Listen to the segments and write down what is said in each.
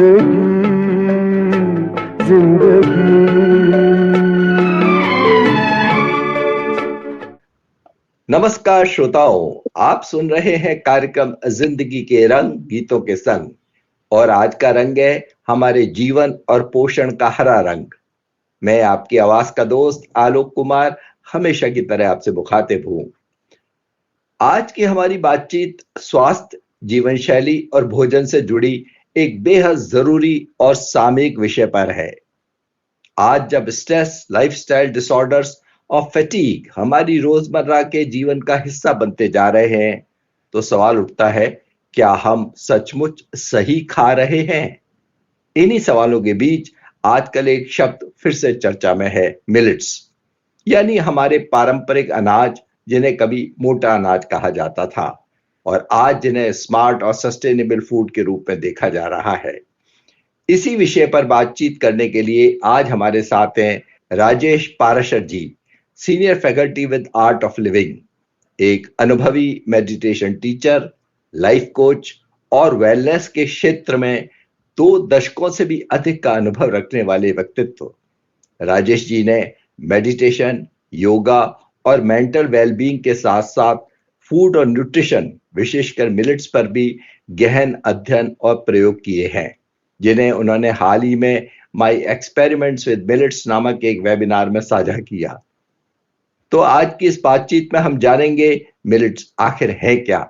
जिंदगी जिंदगी। नमस्कार श्रोताओं, आप सुन रहे हैं कार्यक्रम जिंदगी के रंग गीतों के संग। और आज का रंग है हमारे जीवन और पोषण का हरा रंग। मैं आपकी आवाज का दोस्त आलोक कुमार हमेशा की तरह आपसे मुखातिब हूं। आज की हमारी बातचीत स्वास्थ्य, जीवन शैली और भोजन से जुड़ी एक बेहद जरूरी और सामयिक विषय पर है। आज जब स्ट्रेस, लाइफस्टाइल डिसऑर्डर्स और फैटीग हमारी रोजमर्रा के जीवन का हिस्सा बनते जा रहे हैं, तो सवाल उठता है, क्या हम सचमुच सही खा रहे हैं? इन्हीं सवालों के बीच आजकल एक शब्द फिर से चर्चा में है, मिलेट्स, यानी हमारे पारंपरिक अनाज जिन्हें कभी मोटा अनाज कहा जाता था और आज जिन्हें स्मार्ट और सस्टेनेबल फूड के रूप में देखा जा रहा है। इसी विषय पर बातचीत करने के लिए आज हमारे साथ हैं Rajesh Parashar ji, senior faculty with Art of Living, एक अनुभवी मेडिटेशन टीचर, लाइफ कोच और वेलनेस के क्षेत्र में 2 दशकों से भी अधिक का अनुभव रखने वाले व्यक्तित्व। राजेश जी ने मेडिटेशन, योगा और मेंटल वेलबींग के साथ साथ फूड और न्यूट्रिशन, विशेषकर मिलेट्स पर भी गहन अध्ययन और प्रयोग किए हैं, जिन्हें उन्होंने हाल ही में माय एक्सपेरिमेंट्स विद मिलेट्स नामक एक वेबिनार में साझा किया। तो आज की इस बातचीत में हम जानेंगे मिलेट्स आखिर है क्या,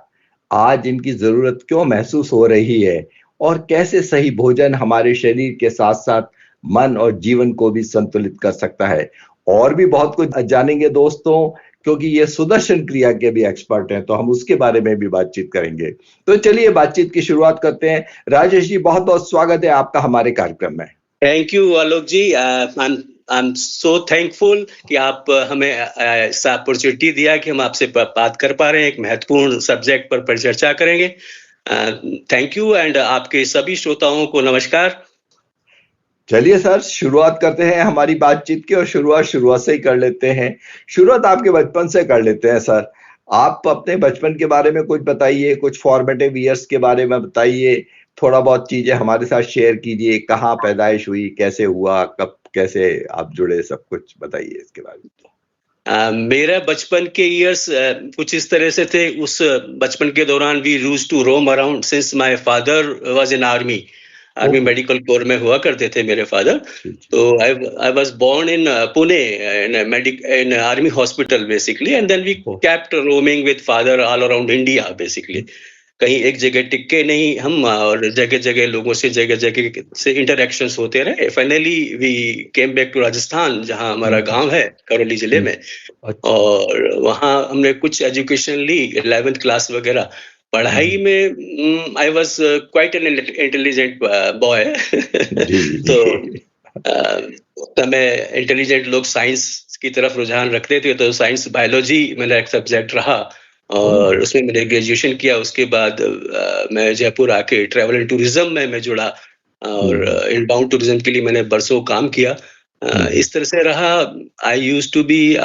आज इनकी जरूरत क्यों महसूस हो रही है और कैसे सही भोजन हमारे शरीर के साथ साथ मन और जीवन को भी संतुलित कर सकता है। और भी बहुत कुछ जानेंगे दोस्तों, क्योंकि ये सुदर्शन क्रिया के भी एक्सपर्ट हैं, तो हम उसके बारे में भी बातचीत करेंगे। तो चलिए बातचीत की शुरुआत करते हैं। राजेश जी, बहुत बहुत स्वागत है आपका हमारे कार्यक्रम में। Thank you Alok ji. I am so thankful कि आप हमें इस अपॉर्चुनिटी दिया कि हम आपसे बात कर पा रहे हैं, एक महत्वपूर्ण सब्जेक्ट पर परिचर्चा करेंगे। थैंक यू एंड आपके सभी श्रोताओं को नमस्कार। चलिए सर, शुरुआत करते हैं हमारी बातचीत की और शुरुआत से ही कर लेते हैं। शुरुआत आपके बचपन से कर लेते हैं सर। आप अपने बचपन के बारे में कुछ बताइए, कुछ फॉर्मेटिव ईयर्स के बारे में बताइए, थोड़ा बहुत चीजें हमारे साथ शेयर कीजिए। कहाँ पैदाइश हुई, कैसे हुआ, कब कैसे आप जुड़े, सब कुछ बताइए इसके बारे में। मेरा बचपन के ईयर्स कुछ इस तरह से थे। उस बचपन के दौरान we used to roam around since my father was in Army Medical Corps में हुआ करते थे मेरे फादर। तो I was born in Pune in army hospital basically, and then we kept roaming with father all around India basically. कहीं एक जगह टिके नहीं हम, और जगह जगह लोगों से जगह जगह से इंटरेक्शंस होते रहे। Finally we came back to Rajasthan, जहां हमारा गांव है करौली जिले में। और वहां हमने कुछ एजुकेशन ली, 11th क्लास वगैरह। पढ़ाई में I was quite an intelligent boy. तो समय इंटेलिजेंट लोग साइंस की तरफ रुझान रखते थे, तो साइंस बायोलॉजी मेरा एक सब्जेक्ट रहा और उसमें मैंने ग्रेजुएशन किया। उसके बाद मैं जयपुर आके ट्रैवल एंड टूरिज्म में मैं जुड़ा और इनबाउंड टूरिज्म के लिए मैंने बरसों काम किया। इस तरह से रहा। I used to be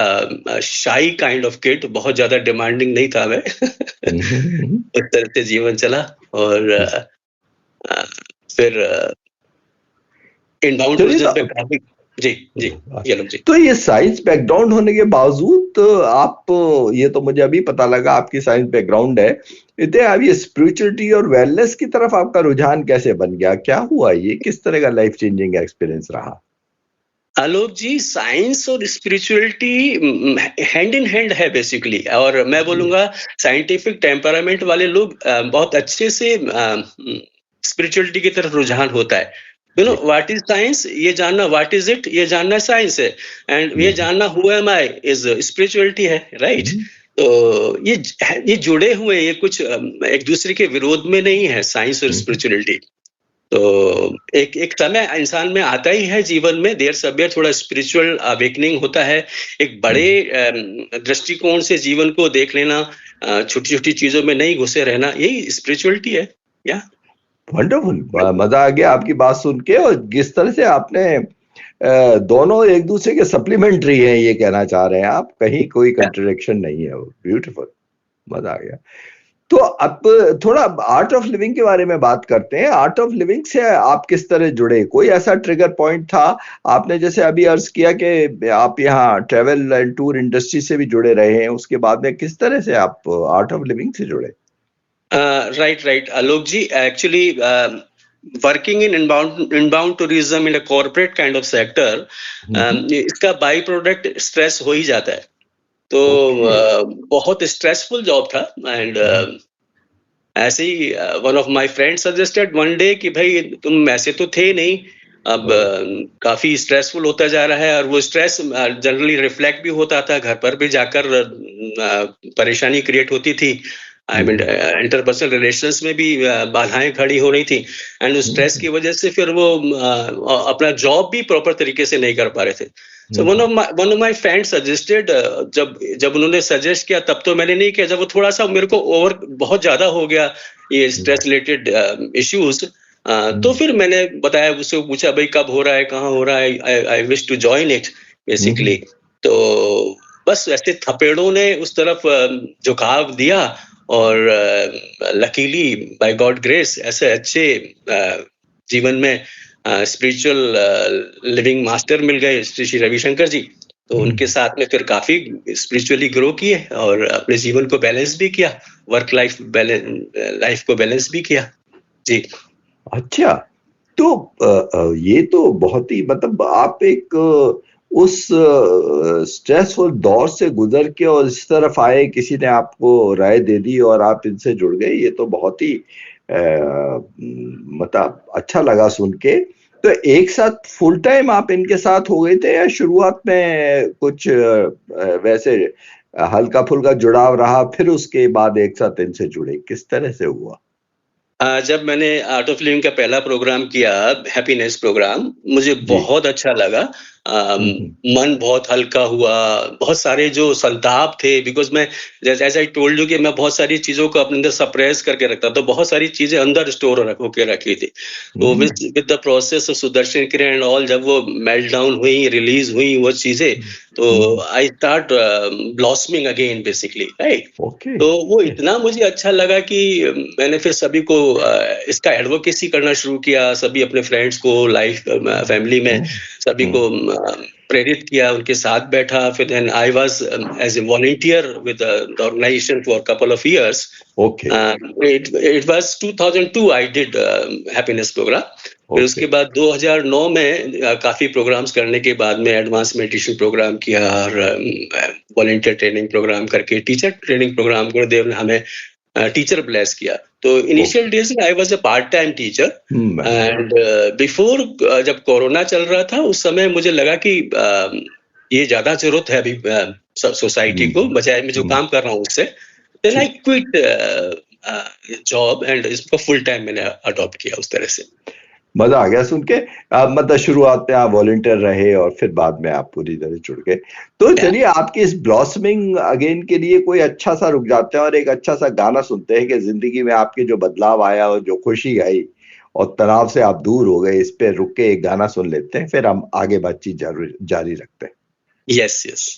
shy kind of kid, बहुत ज्यादा डिमांडिंग नहीं था मैं। उस तरह से जीवन चला और फिर इनबाउंड टूरिज्म पे काफी। जी जी जी। तो ये साइंस बैकग्राउंड होने के बावजूद तो आप, ये तो मुझे अभी पता लगा आपकी साइंस बैकग्राउंड है, इतने अब ये स्पिरिचुअलिटी और वेलनेस की तरफ आपका रुझान कैसे बन गया? क्या हुआ? ये किस तरह का लाइफ चेंजिंग एक्सपीरियंस रहा? आलोक जी, साइंस और स्पिरिचुअलिटी हैंड इन हैंड है बेसिकली। और मैं बोलूंगा साइंटिफिक टेम्परामेंट वाले लोग बहुत अच्छे से स्पिरिचुअलिटी की तरफ रुझान होता है। You know what is science, ये जानना व्हाट इज इट, ये जानना साइंस है। एंड ये जानना who am I is spirituality है, राइट? तो ये जुड़े हुए, ये कुछ एक दूसरे के विरोध में नहीं है, साइंस और स्पिरिचुअलिटी। तो एक समय इंसान में आता ही है जीवन में, देर सवेर थोड़ा स्पिरिचुअल अवेकनिंग होता है। एक बड़े दृष्टिकोण से जीवन को देख लेना, छोटी छोटी चीजों में नहीं घुसे रहना, यही स्पिरिचुअलिटी है। या वंडरफुल, मजा आ गया आपकी बात सुन के। और जिस तरह से आपने दोनों एक दूसरे के सप्लीमेंट्री हैं, ये कहना चाह रहे हैं आप, कहीं कोई कंट्रडिक्शन नहीं है। ब्यूटीफुल, मजा आ गया। तो अब थोड़ा आर्ट ऑफ लिविंग के बारे में बात करते हैं। आर्ट ऑफ लिविंग से आप किस तरह जुड़े? कोई ऐसा ट्रिगर पॉइंट था? आपने जैसे अभी अर्ज किया कि आप यहाँ ट्रेवल एंड टूर इंडस्ट्री से भी जुड़े रहे हैं, उसके बाद में किस तरह से आप आर्ट ऑफ लिविंग से जुड़े? Right Alok ji, actually working in inbound tourism in a corporate kind of sector, इसका बाई प्रोडक्ट स्ट्रेस हो ही जाता है। तो बहुत स्ट्रेसफुल जॉब था एंड ऐसे ही one of my friend suggested one day कि भाई तुम ऐसे तो थे नहीं, अब काफी स्ट्रेसफुल होता जा रहा है, और वो स्ट्रेस जनरली रिफ्लेक्ट भी होता था, घर पर भी जाकर परेशानी क्रिएट होती थी। आई मीन इंटरपर्सनल रिलेशंस में भी बाधाएं खड़ी हो रही थी, एंड उस स्ट्रेस की वजह से फिर वो अपना जॉब भी प्रॉपर तरीके से नहीं कर पा रहे थे। So one of my friends suggested, जब उन्होंने सजेस्ट किया तब तो मैंने नहीं किया, जब वो थोड़ा सा मेरे को बहुत ज्यादा हो गया ये स्ट्रेस रिलेटेड इश्यूज, तो फिर मैंने बताया, उससे पूछा भाई कब हो रहा है, कहाँ हो रहा है, I wish to join it basically. तो बस ऐसे थपेड़ों ने उस तरफ झुकाव दिया, और लकीली बाय गॉड ग्रेस ऐसे अच्छे जीवन में स्पिरिचुअल लिविंग मास्टर मिल गए श्री रविशंकर जी। तो उनके साथ में फिर काफी स्पिरिचुअली ग्रो किए और अपने जीवन को बैलेंस भी किया, वर्क लाइफ को बैलेंस भी किया जी। अच्छा, तो ये तो बहुत ही, मतलब आप एक उस स्ट्रेसफुल दौर से गुजर के और इस तरफ आए, किसी ने आपको राय दे दी और आप इनसे जुड़ गए, ये तो बहुत ही मतलब अच्छा लगा सुन के। तो एक साथ फुल टाइम आप इनके साथ हो गए थे, या शुरुआत में कुछ वैसे हल्का फुल्का जुड़ाव रहा, फिर उसके बाद एक साथ इनसे जुड़े, किस तरह से हुआ? जब मैंने आर्ट ऑफ लिविंग का पहला प्रोग्राम किया, हैप्पीनेस प्रोग्राम, मुझे बहुत अच्छा लगा। मन बहुत हल्का हुआ, बहुत सारे जो संताप थे, बिकॉज मैं जैसे आई टोल्ड यू कि मैं बहुत सारी चीजों को अपने अंदर सप्रेस करके रखता, तो बहुत सारी चीजें अंदर स्टोर होके रखी थी। तो with the process of Sudarshan क्रिया एंड ऑल, जब वो मेल्ट डाउन हुई, रिलीज हुई वो चीजें, तो I start blossoming again basically, right. तो वो इतना मुझे अच्छा लगा कि मैंने फिर सभी को इसका एडवोकेसी करना शुरू किया, सभी अपने फ्रेंड्स को, लाइफ फैमिली में सभी को प्रेरित किया, उनके साथ बैठा। फिर then I was as a volunteer with the organisation for couple of years. It was 2002 I did happiness programme. फिर उसके बाद 2009 में काफी प्रोग्राम्स करने के बाद में एडवांस मेडिटेशन प्रोग्राम किया, और वॉलंटियर ट्रेनिंग प्रोग्राम करके टीचर ट्रेनिंग प्रोग्राम गुरुदेव ने हमें टीचर ब्लेस किया। तो इनिशियल डेज में I was a part time teacher, and before जब कोरोना चल रहा था, उस समय मुझे लगा कि ये ज्यादा जरूरत है अभी सोसाइटी को, बजाय मैं जो काम कर रहा हूँ उससे। Then I quit job and इसको फुल टाइम मैंने अडॉप्ट किया उस तरह से। मजा आ गया सुन के। मतलब शुरुआत में आप वॉलंटियर रहे और फिर बाद में आप पूरी तरह जुड़ गए। तो चलिए आपकी इस ब्लॉसमिंग अगेन के लिए कोई अच्छा सा रुक जाते हैं और एक अच्छा सा गाना सुनते हैं कि जिंदगी में आपके जो बदलाव आया और जो खुशी आई और तनाव से आप दूर हो गए, इस पे रुक के एक गाना सुन लेते हैं, फिर हम आगे बातचीत जारी रखते हैं। Yes yes.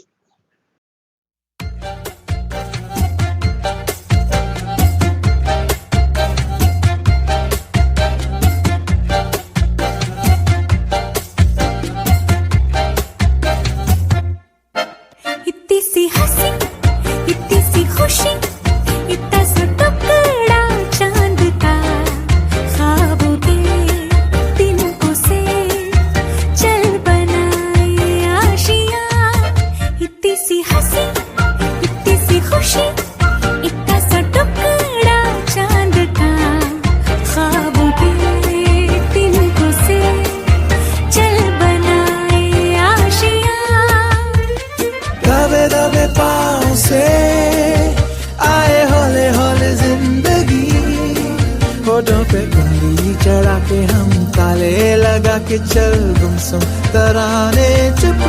चल गुमसुम तराने चुप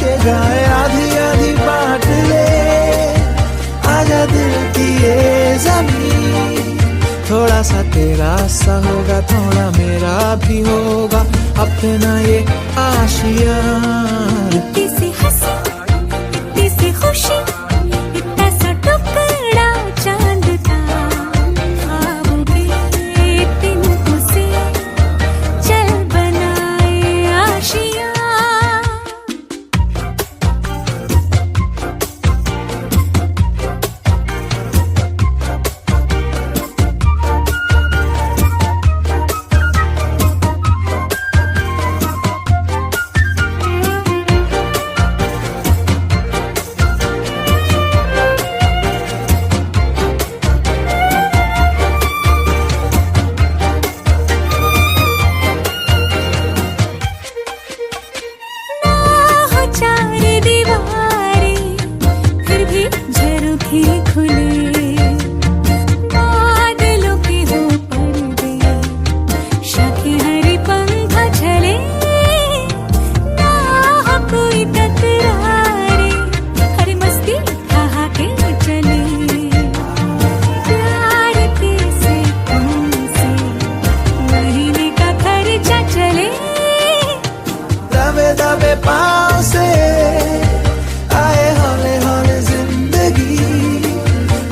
के गाए, आधी आधी बांट ले, आजा दिल की ये ज़मीन। थोड़ा सा तेरा सा होगा, थोड़ा मेरा भी होगा, अपना ये आशिया। इतनी सी हंसी, इतनी सी खुशी, इतना सा टुकड़ा चांद का। पाँव से आए हौले हौले जिंदगी,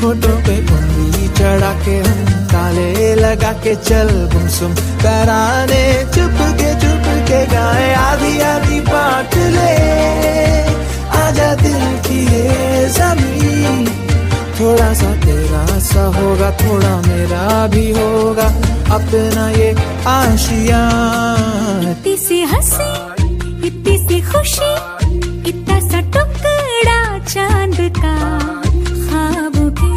होठों पे कुंडी चढ़ा के हम ताले लगा के चल गुमसुम तराने चुप के गाए, आधी आधी बांट ले आजा दिल की ये ज़मीं, थोड़ा सा तेरा सा होगा थोड़ा मेरा भी होगा अपना ये आशियाँ। इतनी सी हंसी इतनी सी खुशी, इतना सा टुकड़ा चांद का, ख्वाबों के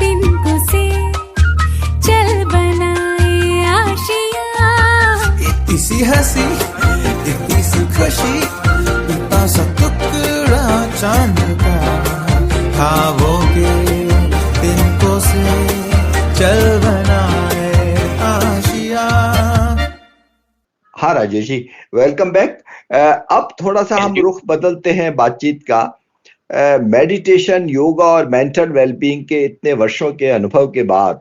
तिनको से चल बनाए आशियाँ। इतनी सी हंसी इतनी सी खुशी, इतना सा टुकड़ा चांद का, ख्वाबों के तिनको से चल बनाए आशियाँ। हाँ राजेश जी, वेलकम बैक। अब थोड़ा सा हम रुख बदलते हैं बातचीत का। मेडिटेशन, योगा और मेंटल वेलबींग के इतने वर्षों के अनुभव के बाद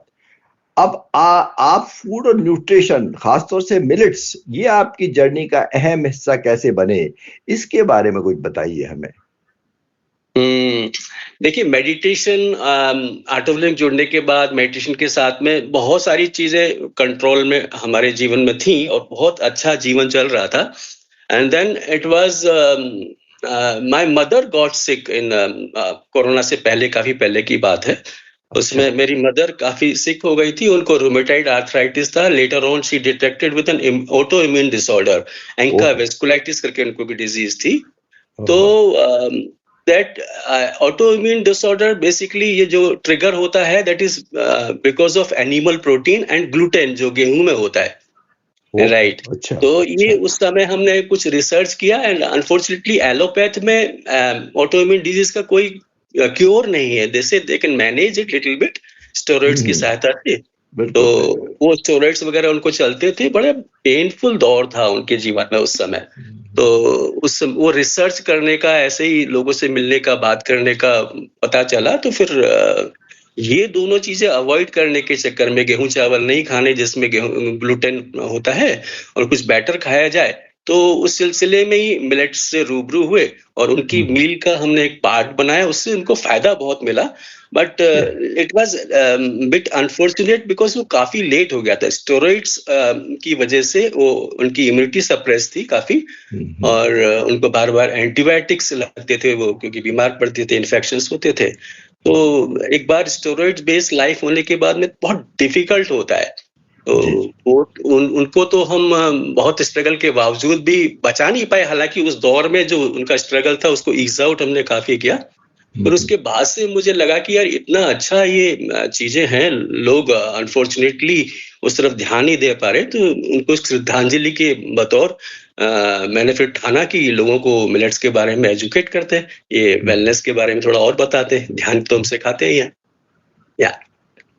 अब आप फूड और न्यूट्रिशन, खासतौर से मिलेट्स, ये आपकी जर्नी का अहम हिस्सा कैसे बने, इसके बारे में कुछ बताइए हमें। देखिए, मेडिटेशन, आर्ट ऑफ लिविंग जुड़ने के बाद मेडिटेशन के साथ में बहुत सारी चीजें कंट्रोल में हमारे जीवन में थी और बहुत अच्छा जीवन चल रहा था। And then it was my mother got sick in corona से पहले, काफी पहले की बात है। उसमें मेरी मदर काफी सिक हो गई थी, उनको रूमेटाइड आर्थराइटिस था। Later on she detected with N auto immune disorder, Enka vasculitis करके उनको भी डिजीज थी। तो that autoimmune disorder basically ये जो ट्रिगर होता है, that is because of animal protein and gluten जो गेहूं में होता है, राइट। अच्छा, तो ये उस समय हमने कुछ रिसर्च किया एंड अनफॉर्चुनेटली एलोपैथ में ऑटोइम्यून डिजीज का कोई क्योर नहीं है। दे से they can manage it little bit steroids की सहायता से। तो वो स्टेरॉइड्स वगैरह उनको चलते थे। बड़े पेनफुल दौर था उनके जीवन में उस समय। तो वो रिसर्च करने का, ऐसे ही लोगों से मिलने का, बात करने का पता चला। तो फिर ये दोनों चीजें अवॉइड करने के चक्कर में, गेहूं चावल नहीं खाने जिसमें गेहूं ग्लूटेन होता है, और कुछ बेटर खाया जाए, तो उस सिलसिले में ही मिलेट्स से रूबरू हुए और उनकी मील का हमने एक पार्ट बनाया। उससे उनको फायदा बहुत मिला, but it was bit unfortunate because वो काफी लेट हो गया था। स्टेरॉइड्स की वजह से वो उनकी इम्यूनिटी सप्रेस थी काफी, और उनको बार बार एंटीबायोटिक्स लगते थे वो, क्योंकि बीमार पड़ते थे, इन्फेक्शंस होते थे। तो एक बार स्टेरॉइड्स बेस्ड लाइफ होने के बाद में बहुत डिफिकल्ट होता है। तो उनको तो हम बहुत स्ट्रगल के बावजूद भी बचा नहीं पाए। हालांकि उस दौर में जो उनका स्ट्रगल था उसको ईज आउट हमने काफी किया। फिर उसके बाद से मुझे लगा कि यार इतना अच्छा ये चीजें हैं, लोग अनफॉर्चुनेटली उस तरफ ध्यान नहीं दे पा रहे। तो उनको श्रद्धांजलि के बतौर मैंने फिर ठाना कि लोगों को मिलेट्स के बारे में एजुकेट करते हैं, ये वेलनेस के बारे में थोड़ा और बताते हैं। ध्यान तो हम सिखाते ही हैं। या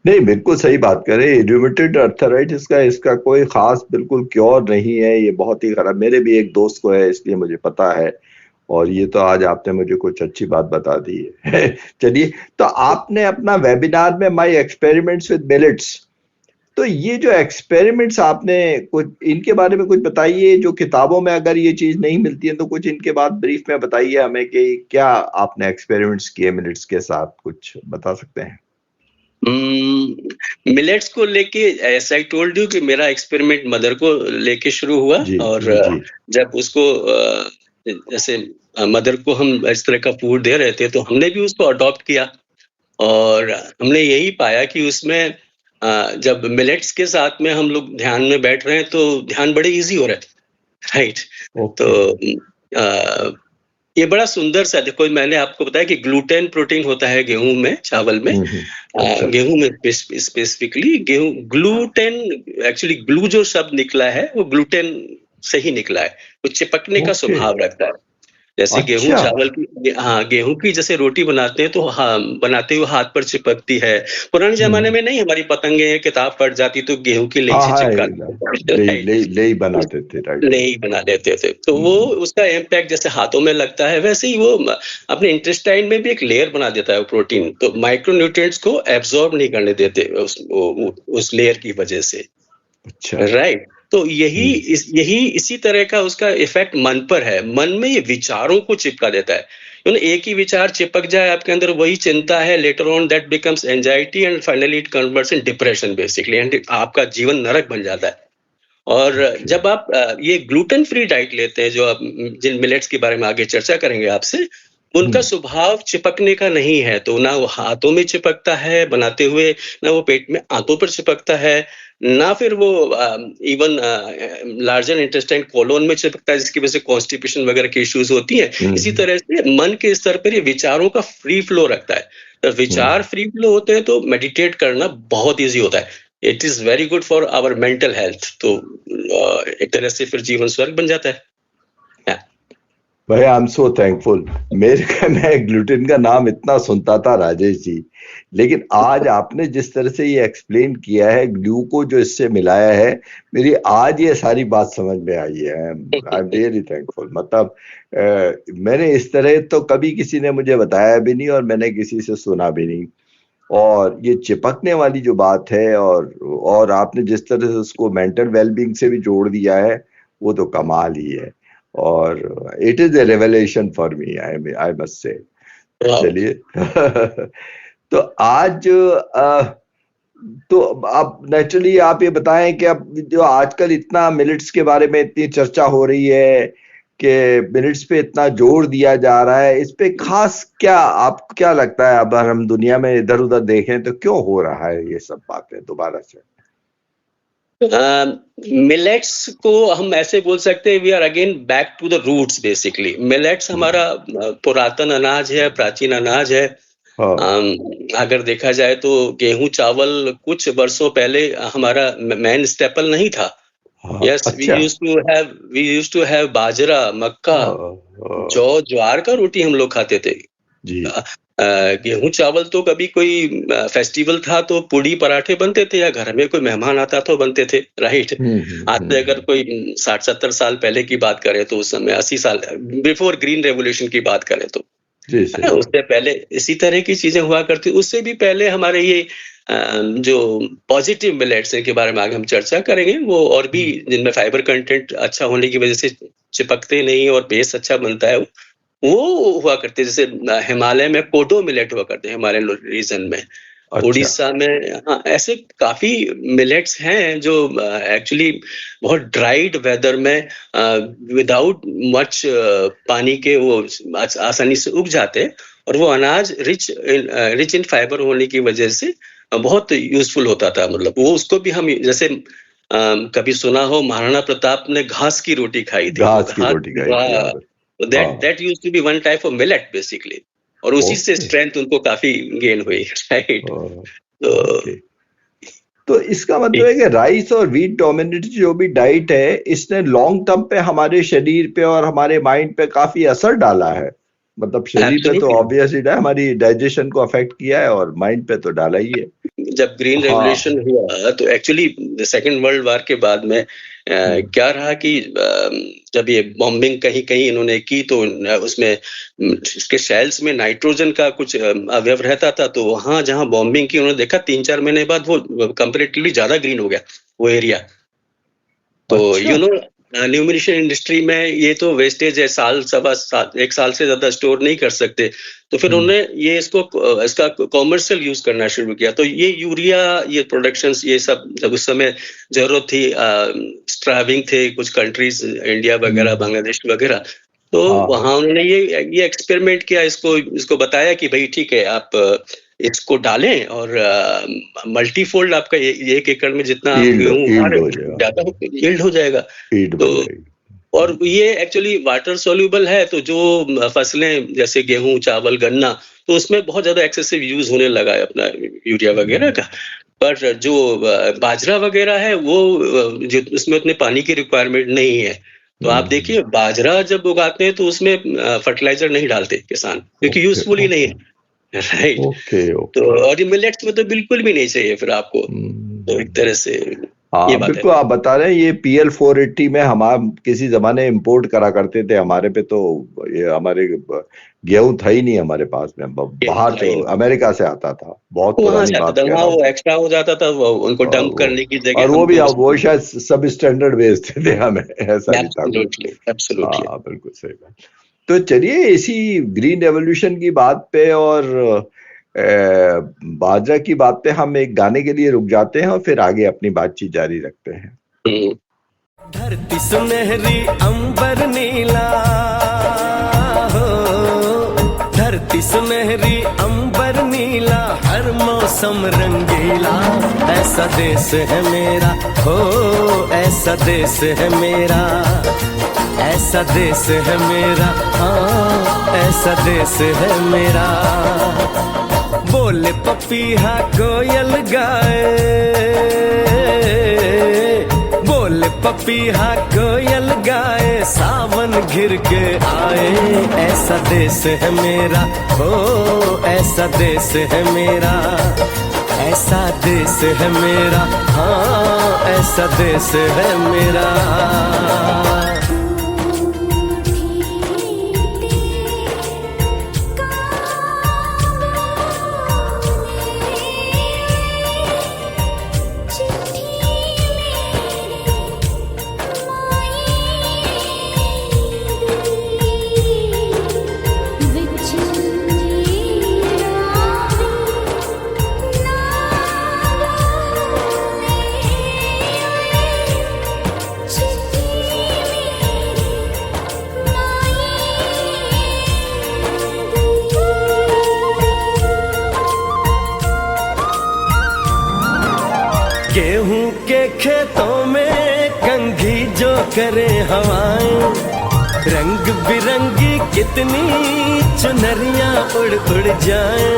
नहीं, बिल्कुल सही बात करें। रूमेटॉइड आर्थराइटिस का इसका कोई खास बिल्कुल क्योर नहीं है। ये बहुत ही खराब, मेरे भी एक दोस्त को है, इसलिए मुझे पता है। और ये तो आज आपने मुझे कुछ अच्छी बात बता दी है। चलिए, तो आपने अपना वेबिनार में माय एक्सपेरिमेंट्स विद मिलेट्स, तो ये जो एक्सपेरिमेंट्स आपने कुछ इनके बारे में कुछ बताइए। जो किताबों में अगर ये चीज नहीं मिलती है तो कुछ इनके बाद ब्रीफ में बताइए हमें कि क्या आपने एक्सपेरिमेंट्स किए मिलेट्स के साथ, कुछ बता सकते हैं। मिलेट्स को लेके, ऐसा आई टोल्ड यू कि मेरा एक्सपेरिमेंट मदर को लेके शुरू हुआ। और जब उसको जैसे मदर को हम इस तरह का फूड दे रहे थे, तो हमने भी उसको अडॉप्ट किया। और हमने यही पाया कि उसमें जब मिलेट्स के साथ में हम लोग ध्यान में बैठ रहे हैं तो ध्यान बड़े इजी हो रहा है, राइट। तो ये बड़ा सुंदर सा, देखो मैंने आपको बताया कि ग्लूटेन प्रोटीन होता है गेहूं में, चावल में। गेहूं में स्पेसिफिकली ग्लूटेन, एक्चुअली ग्लू जो शब्द निकला है वो ग्लूटेन से ही निकला है। वो चिपकने का स्वभाव रखता है। जैसे गेहूं चावल की, हाँ, गेहूं की जैसे रोटी बनाते हैं तो बनाते हुए हाथ पर चिपकती है। पुराने जमाने में नहीं, हमारी पतंगे किताब फट जाती तो गेहूं की लेई से ले बनाते थे, राइट, ले बना देते थे। तो वो उसका इम्पैक्ट जैसे हाथों में लगता है, वैसे ही वो अपने इंटेस्टाइन में भी एक लेयर बना देता है प्रोटीन। तो माइक्रोन्यूट्रिएंट्स को एब्जॉर्ब नहीं करने देते उस लेयर की वजह से, अच्छा, राइट। तो यही इसी तरह का उसका इफेक्ट मन पर है। मन में ये विचारों को चिपका देता है। एक ही विचार चिपक जाए आपके अंदर, वही चिंता है, later on that becomes anxiety and finally it converts in depression basically, and आपका जीवन नरक बन जाता है। और जब आप ये ग्लूटेन फ्री डाइट लेते हैं, जो आप जिन मिलेट्स के बारे में आगे चर्चा करेंगे आपसे, उनका स्वभाव चिपकने का नहीं है। तो ना वो हाथों में चिपकता है बनाते हुए, ना वो पेट में आंतों पर चिपकता है, ना फिर वो इवन लार्जर इंटेस्टाइन कोलोन में चिपकता है, जिसकी वजह से कॉन्स्टिपेशन वगैरह की इश्यूज होती हैं। इसी तरह से मन के स्तर पर ये विचारों का फ्री फ्लो रखता है। जब विचार फ्री फ्लो होते हैं तो मेडिटेट करना बहुत ईजी होता है। It is very good for our mental health. तो एक तरह से फिर जीवन स्वर्ग बन जाता है। भाई आई एम सो थैंकफुल। मैं ग्लूटेन का नाम इतना सुनता था राजेश जी, लेकिन आज आपने जिस तरह से ये एक्सप्लेन किया है, ग्लूको जो इससे मिलाया है, मेरी आज ये सारी बात समझ में आई है। I am really thankful. मतलब मैंने इस तरह तो कभी किसी ने मुझे बताया भी नहीं और मैंने किसी से सुना भी नहीं। और ये चिपकने वाली जो बात है और आपने जिस तरह से उसको मेंटल वेलबींग से भी जोड़ दिया है, वो तो कमाल ही है। और it is a revelation for me, I must say. चलिए तो आज तो आप नेचुरली आप ये बताएं कि अब जो आजकल इतना मिलेट्स के बारे में इतनी चर्चा हो रही है कि मिलेट्स पे इतना जोर दिया जा रहा है, इस पे खास क्या आपको क्या लगता है? अब हम दुनिया में इधर उधर देखें तो क्यों हो रहा है ये सब बातें दोबारा से? मिलेट्स को हम ऐसे बोल सकते हैं, we are again back to the roots basically. Millets हमारा पुरातन अनाज है, प्राचीन अनाज है। अगर देखा जाए तो गेहूं चावल कुछ वर्षों पहले हमारा मेन स्टेपल नहीं था। Yes, we used to have बाजरा, मक्का, जौ, ज्वार का रोटी हम लोग खाते थे जी। गेहूं चावल तो कभी कोई फेस्टिवल था तो पूड़ी पराठे बनते थे, या घर में कोई मेहमान आता तो बनते थे, राइट। आज से अगर कोई 60-70 साल पहले की बात करें तो उस समय 80 साल बिफोर ग्रीन रेवोल्यूशन की बात करें तो उससे पहले इसी तरह की चीजें हुआ करती। उससे भी पहले हमारे ये जो पॉजिटिव मिलेट्स के बारे में आगे हम चर्चा करेंगे, वो और भी जिनमें फाइबर कंटेंट अच्छा होने की वजह से चिपकते नहीं और बेस अच्छा बनता है, वो हुआ करते। जैसे हिमालय में कोडो मिलेट हुआ करते हैं, हिमालयन रीजन में। अच्छा। उड़ीसा में हाँ, ऐसे काफी मिलेट्स हैं जो एक्चुअली बहुत ड्राइड वेदर में विदाउट मच पानी के वो आसानी से उग जाते, और वो अनाज रिच इन फाइबर होने की वजह से बहुत यूजफुल होता था। मतलब वो उसको भी हम जैसे कभी सुना हो, महाराणा प्रताप ने घास की रोटी खाई थी। घास की रोटी खाई थी। That used to be one type of millet basically, और उसी से स्ट्रेंथ उनको काफी गेन हुई, राइट। तो इसका मतलब है कि राइस और व्हीट डोमिनेटेड जो भी डाइट है, इसने लॉन्ग टर्म पे हमारे शरीर पे और हमारे माइंड पे काफी असर डाला है। मतलब शरीर पे तो ऑब्वियसली हमारी डाइजेशन को अफेक्ट किया है और माइंड पे तो डाला ही है। जब ग्रीन रेवोल्यूशन हुआ तो एक्चुअली सेकेंड वर्ल्ड वॉर के बाद में क्या रहा कि जब ये बॉम्बिंग कहीं कहीं इन्होंने की तो उसमें इसके शेल्स में नाइट्रोजन का कुछ अवयव रहता था, तो वहां जहां बॉम्बिंग की उन्होंने देखा 3-4 महीने बाद वो कंपैरेटिवली ज्यादा ग्रीन हो गया वो एरिया। तो अच्छा। न्यूट्रिशन इंडस्ट्री में ये तो वेस्टेज है, एक साल से ज्यादा स्टोर नहीं कर सकते, तो फिर उन्होंने ये इसका कॉमर्शियल यूज करना शुरू किया। तो ये यूरिया, ये प्रोडक्शंस, ये सब जब उस समय जरूरत थी, स्ट्राइविंग थे कुछ कंट्रीज, इंडिया वगैरह, बांग्लादेश वगैरह, तो वहां उन्होंने ये एक्सपेरिमेंट किया, इसको बताया कि भाई ठीक है, आप इसको डालें और मल्टीफोल्ड आपका 1 एकड़ में जितना ज्यादा यील्ड हो जाएगा। तो और ये एक्चुअली वाटर सोल्यूबल है, तो जो फसलें जैसे गेहूं, चावल, गन्ना, तो उसमें बहुत ज्यादा एक्सेसिव यूज होने लगा है अपना यूरिया वगैरह का। पर जो बाजरा वगैरह है वो उसमें उतने पानी की रिक्वायरमेंट नहीं है। तो आप देखिए, बाजरा जब उगाते हैं तो उसमें फर्टिलाइजर नहीं डालते किसान, क्योंकि यूजफुल ही नहीं है, राइट। तो और मिलेट्स में तो बिल्कुल भी नहीं चाहिए फिर आपको। तो एक तरह से हाँ ये बात है। बिल्कुल, आप बता रहे हैं ये PL 480 में हम किसी जमाने इंपोर्ट करा करते थे, हमारे पे तो ये हमारे गेहूं था ही नहीं हमारे पास में, बाहर था ही तो नहीं। अमेरिका से आता था, बहुत वहां पुरानी से आता बात था, कह वहाँ रहा हूँ। वो एक्स्ट्रा हो जाता था, वो उनको डंप करने की और जगह वो भी हमको वो शायद सब स्टैंडर्ड बेचते थे हमें, ऐसा भी था कुछ। Absolutely absolutely. हाँ बिल्कुल सही बात। तो चलिए इसी ग्रीन रेवोल्यूशन की बात पे और बाजरा की बात पे हम एक गाने के लिए रुक जाते हैं और फिर आगे अपनी बातचीत जारी रखते हैं। धरती सुनहरी अंबर नीला हो, धरती सुनहरी अंबर नीला, हर मौसम रंगीला, ऐसा देश है मेरा हो, ऐसा देश है मेरा, ऐसा देश है मेरा, हाँ ऐसा देश है मेरा। बोले पपीहा कोयल गाए, बोले पपीहा कोयल गाए, सावन घिर के आए, ऐसा देश है मेरा हो, ऐसा देश है मेरा, ऐसा देश है मेरा, हाँ ऐसा देश है मेरा। गेहूं के खेतों में कंघी जो करे हवाएं, रंग बिरंगी कितनी चुनरियां उड़ उड़ जाएं।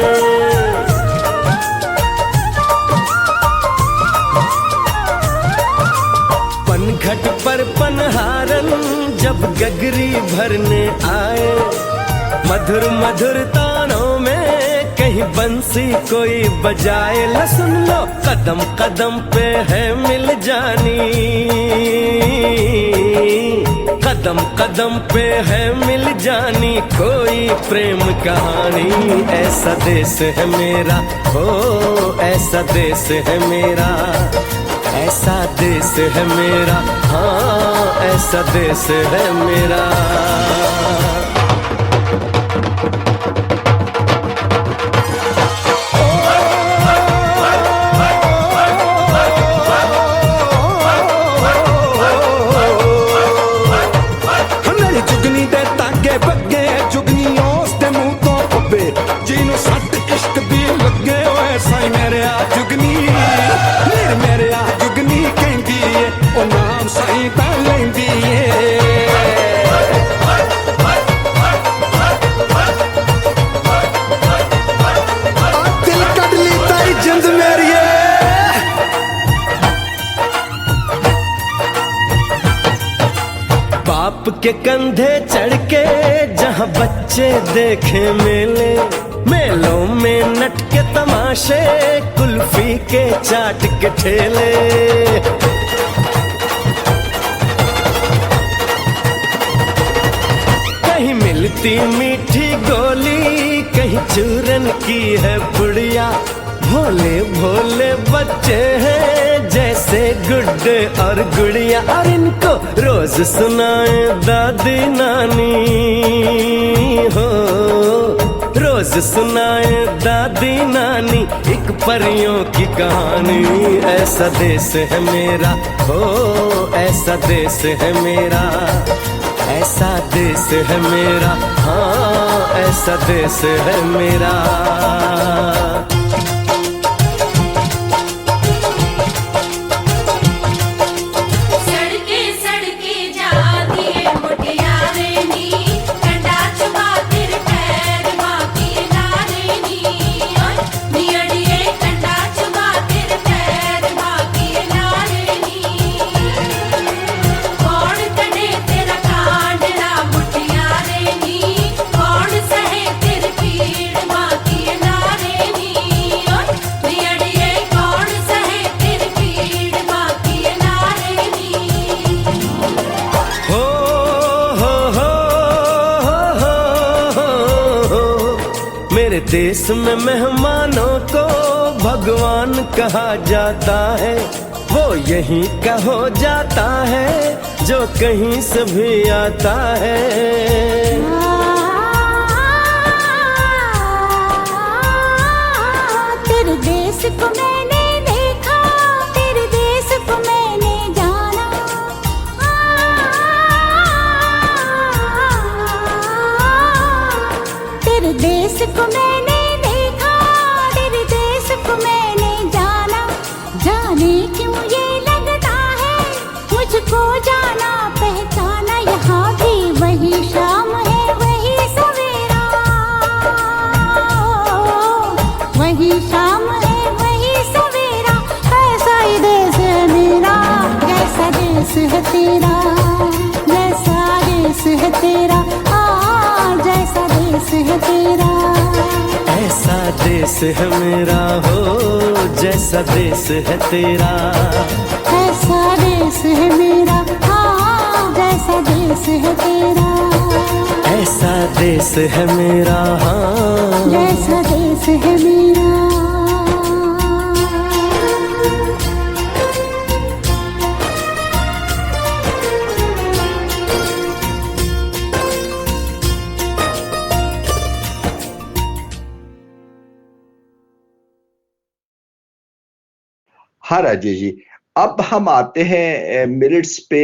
पनघट पर पनहारन जब गगरी भरने आए, मधुर मधुर तानों में कहीं बंसी कोई बजाए, ल सुन लो कदम कदम पे है मिल जानी, कदम कदम पे है मिल जानी कोई प्रेम कहानी, ऐसा देश है मेरा हो, ऐसा देश है मेरा, ऐसा देश है मेरा, हाँ ऐसा देश है मेरा। बाप के कंधे चढ़ के जहाँ बच्चे देखे मेले, मेलों में नट के तमाशे, कुल्फी के चाट के ठेले, कहीं मिलती मीठी गोली, कहीं चूरन की है पुड़िया, भोले भोले बच्चे हैं जैसे गुड्डे और गुड़िया, और इनको रोज सुनाए दादी नानी हो, रोज सुनाए दादी नानी एक परियों की कहानी, ऐसा देश है मेरा हो, ऐसा देश है मेरा, ऐसा देश है मेरा, हाँ ऐसा देश है मेरा। कौन सहे तेरी पीड़ माँ की नारे नी। मेरे देश में मेहमानों को भगवान कहा जाता है, वो यहीं का हो जाता है जो कहीं से भी आता है। तेरे देश को मैंने देखा, तेरे देश को मैंने जाना, तेरे देश को मैंने देखा, तेरे देश को मैंने जाना। जाने क्यों ये लगता है मुझको जाना पहचाना, यहाँ भी वही शाम है वही सवेरा, वही शाम है वही सवेरा। ऐसा ही देश है मेरा, जैसा देश है तेरा, जैसा देश है तेरा, जैसा देश है तेरा। ऐसा देश है मेरा हो जैसा देश है तेरा, ऐसा देश है मेरा, जैसा देश है तेरा। ऐसा देश है मेरा, हाँ जैसा देश है मेरा। हाँ राजेश जी, अब हम आते हैं मिलेट्स पे,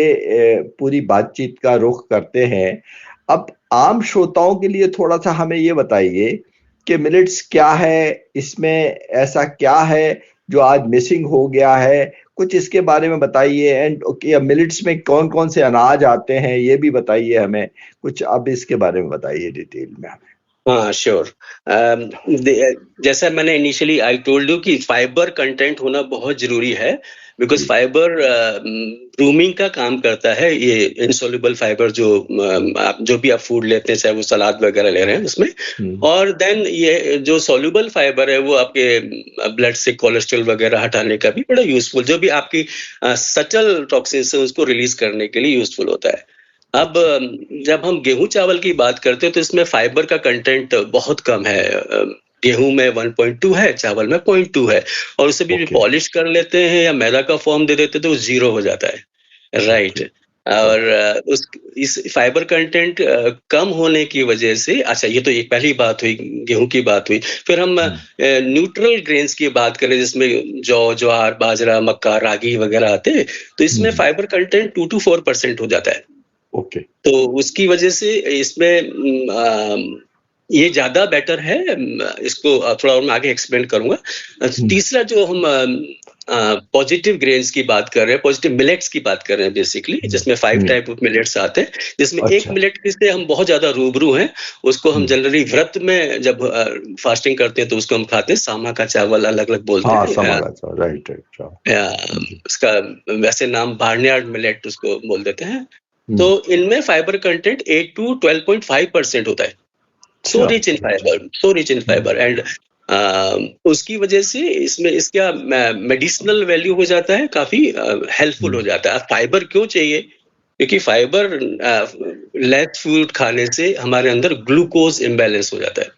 पूरी बातचीत का रुख करते हैं। अब आम श्रोताओं के लिए थोड़ा सा हमें ये बताइए कि मिलेट्स क्या है, इसमें ऐसा क्या है जो आज मिसिंग हो गया है, कुछ इसके बारे में बताइए। एंड मिलेट्स में कौन कौन से अनाज आते हैं ये भी बताइए हमें कुछ, अब इसके बारे में बताइए डिटेल में हमें। हाँ श्योर। जैसा मैंने इनिशियली आई टोल्ड यू कि फाइबर कंटेंट होना बहुत जरूरी है, बिकॉज फाइबर ब्रूमिंग का काम करता है। ये इनसोल्युबल फाइबर जो भी आप फूड लेते हैं, चाहे वो सलाद वगैरह ले रहे हैं उसमें, और देन ये जो सोल्यूबल फाइबर है वो आपके ब्लड से कोलेस्ट्रॉल वगैरह हटाने का भी बड़ा यूजफुल, जो भी आपकी सटल टॉक्सिन्स है उसको रिलीज करने के लिए यूजफुल होता है। अब जब हम गेहूं चावल की बात करते हैं तो इसमें फाइबर का कंटेंट बहुत कम है। गेहूं में 1.2 है, चावल में 0.2 है, और उसे भी पॉलिश कर लेते हैं या मैदा का फॉर्म दे देते हैं तो 0 हो जाता है, राइट। और इस फाइबर कंटेंट कम होने की वजह से, अच्छा ये तो एक पहली बात हुई, गेहूं की बात हुई। फिर हम न्यूट्रल ग्रेन्स की बात करें जिसमें जौ, ज्वार, बाजरा, मक्का, रागी वगैरह आते हैं, तो इसमें फाइबर कंटेंट 2 to 4% हो जाता है। ओके तो उसकी वजह से इसमें ये ज्यादा बेटर है। इसको थोड़ा और मैं आगे एक्सप्लेन करूंगा। तीसरा जो हम पॉजिटिव ग्रेन्स की बात कर रहे हैं, पॉजिटिव मिलेट्स की बात कर रहे हैं बेसिकली, जिसमें 5 टाइप ऑफ मिलेट्स आते हैं, जिसमें एक मिलेट से हम बहुत ज्यादा रूबरू हैं। उसको हम जनरली व्रत में जब फास्टिंग करते हैं तो उसको हम खाते हैं, सामा का चावल अलग अलग बोलते हैं, राइट। उसका वैसे नाम बार्नयार्ड मिलेट उसको बोल देते हैं। तो इनमें फाइबर कंटेंट 8 to 12.5% होता है। So rich in fibre, and उसकी वजह से इसमें इसका मेडिसिनल वैल्यू हो जाता है, काफी हेल्पफुल हो जाता है। फाइबर क्यों चाहिए? क्योंकि फाइबर लेस फूड खाने से हमारे अंदर ग्लूकोज इम्बैलेंस हो जाता है।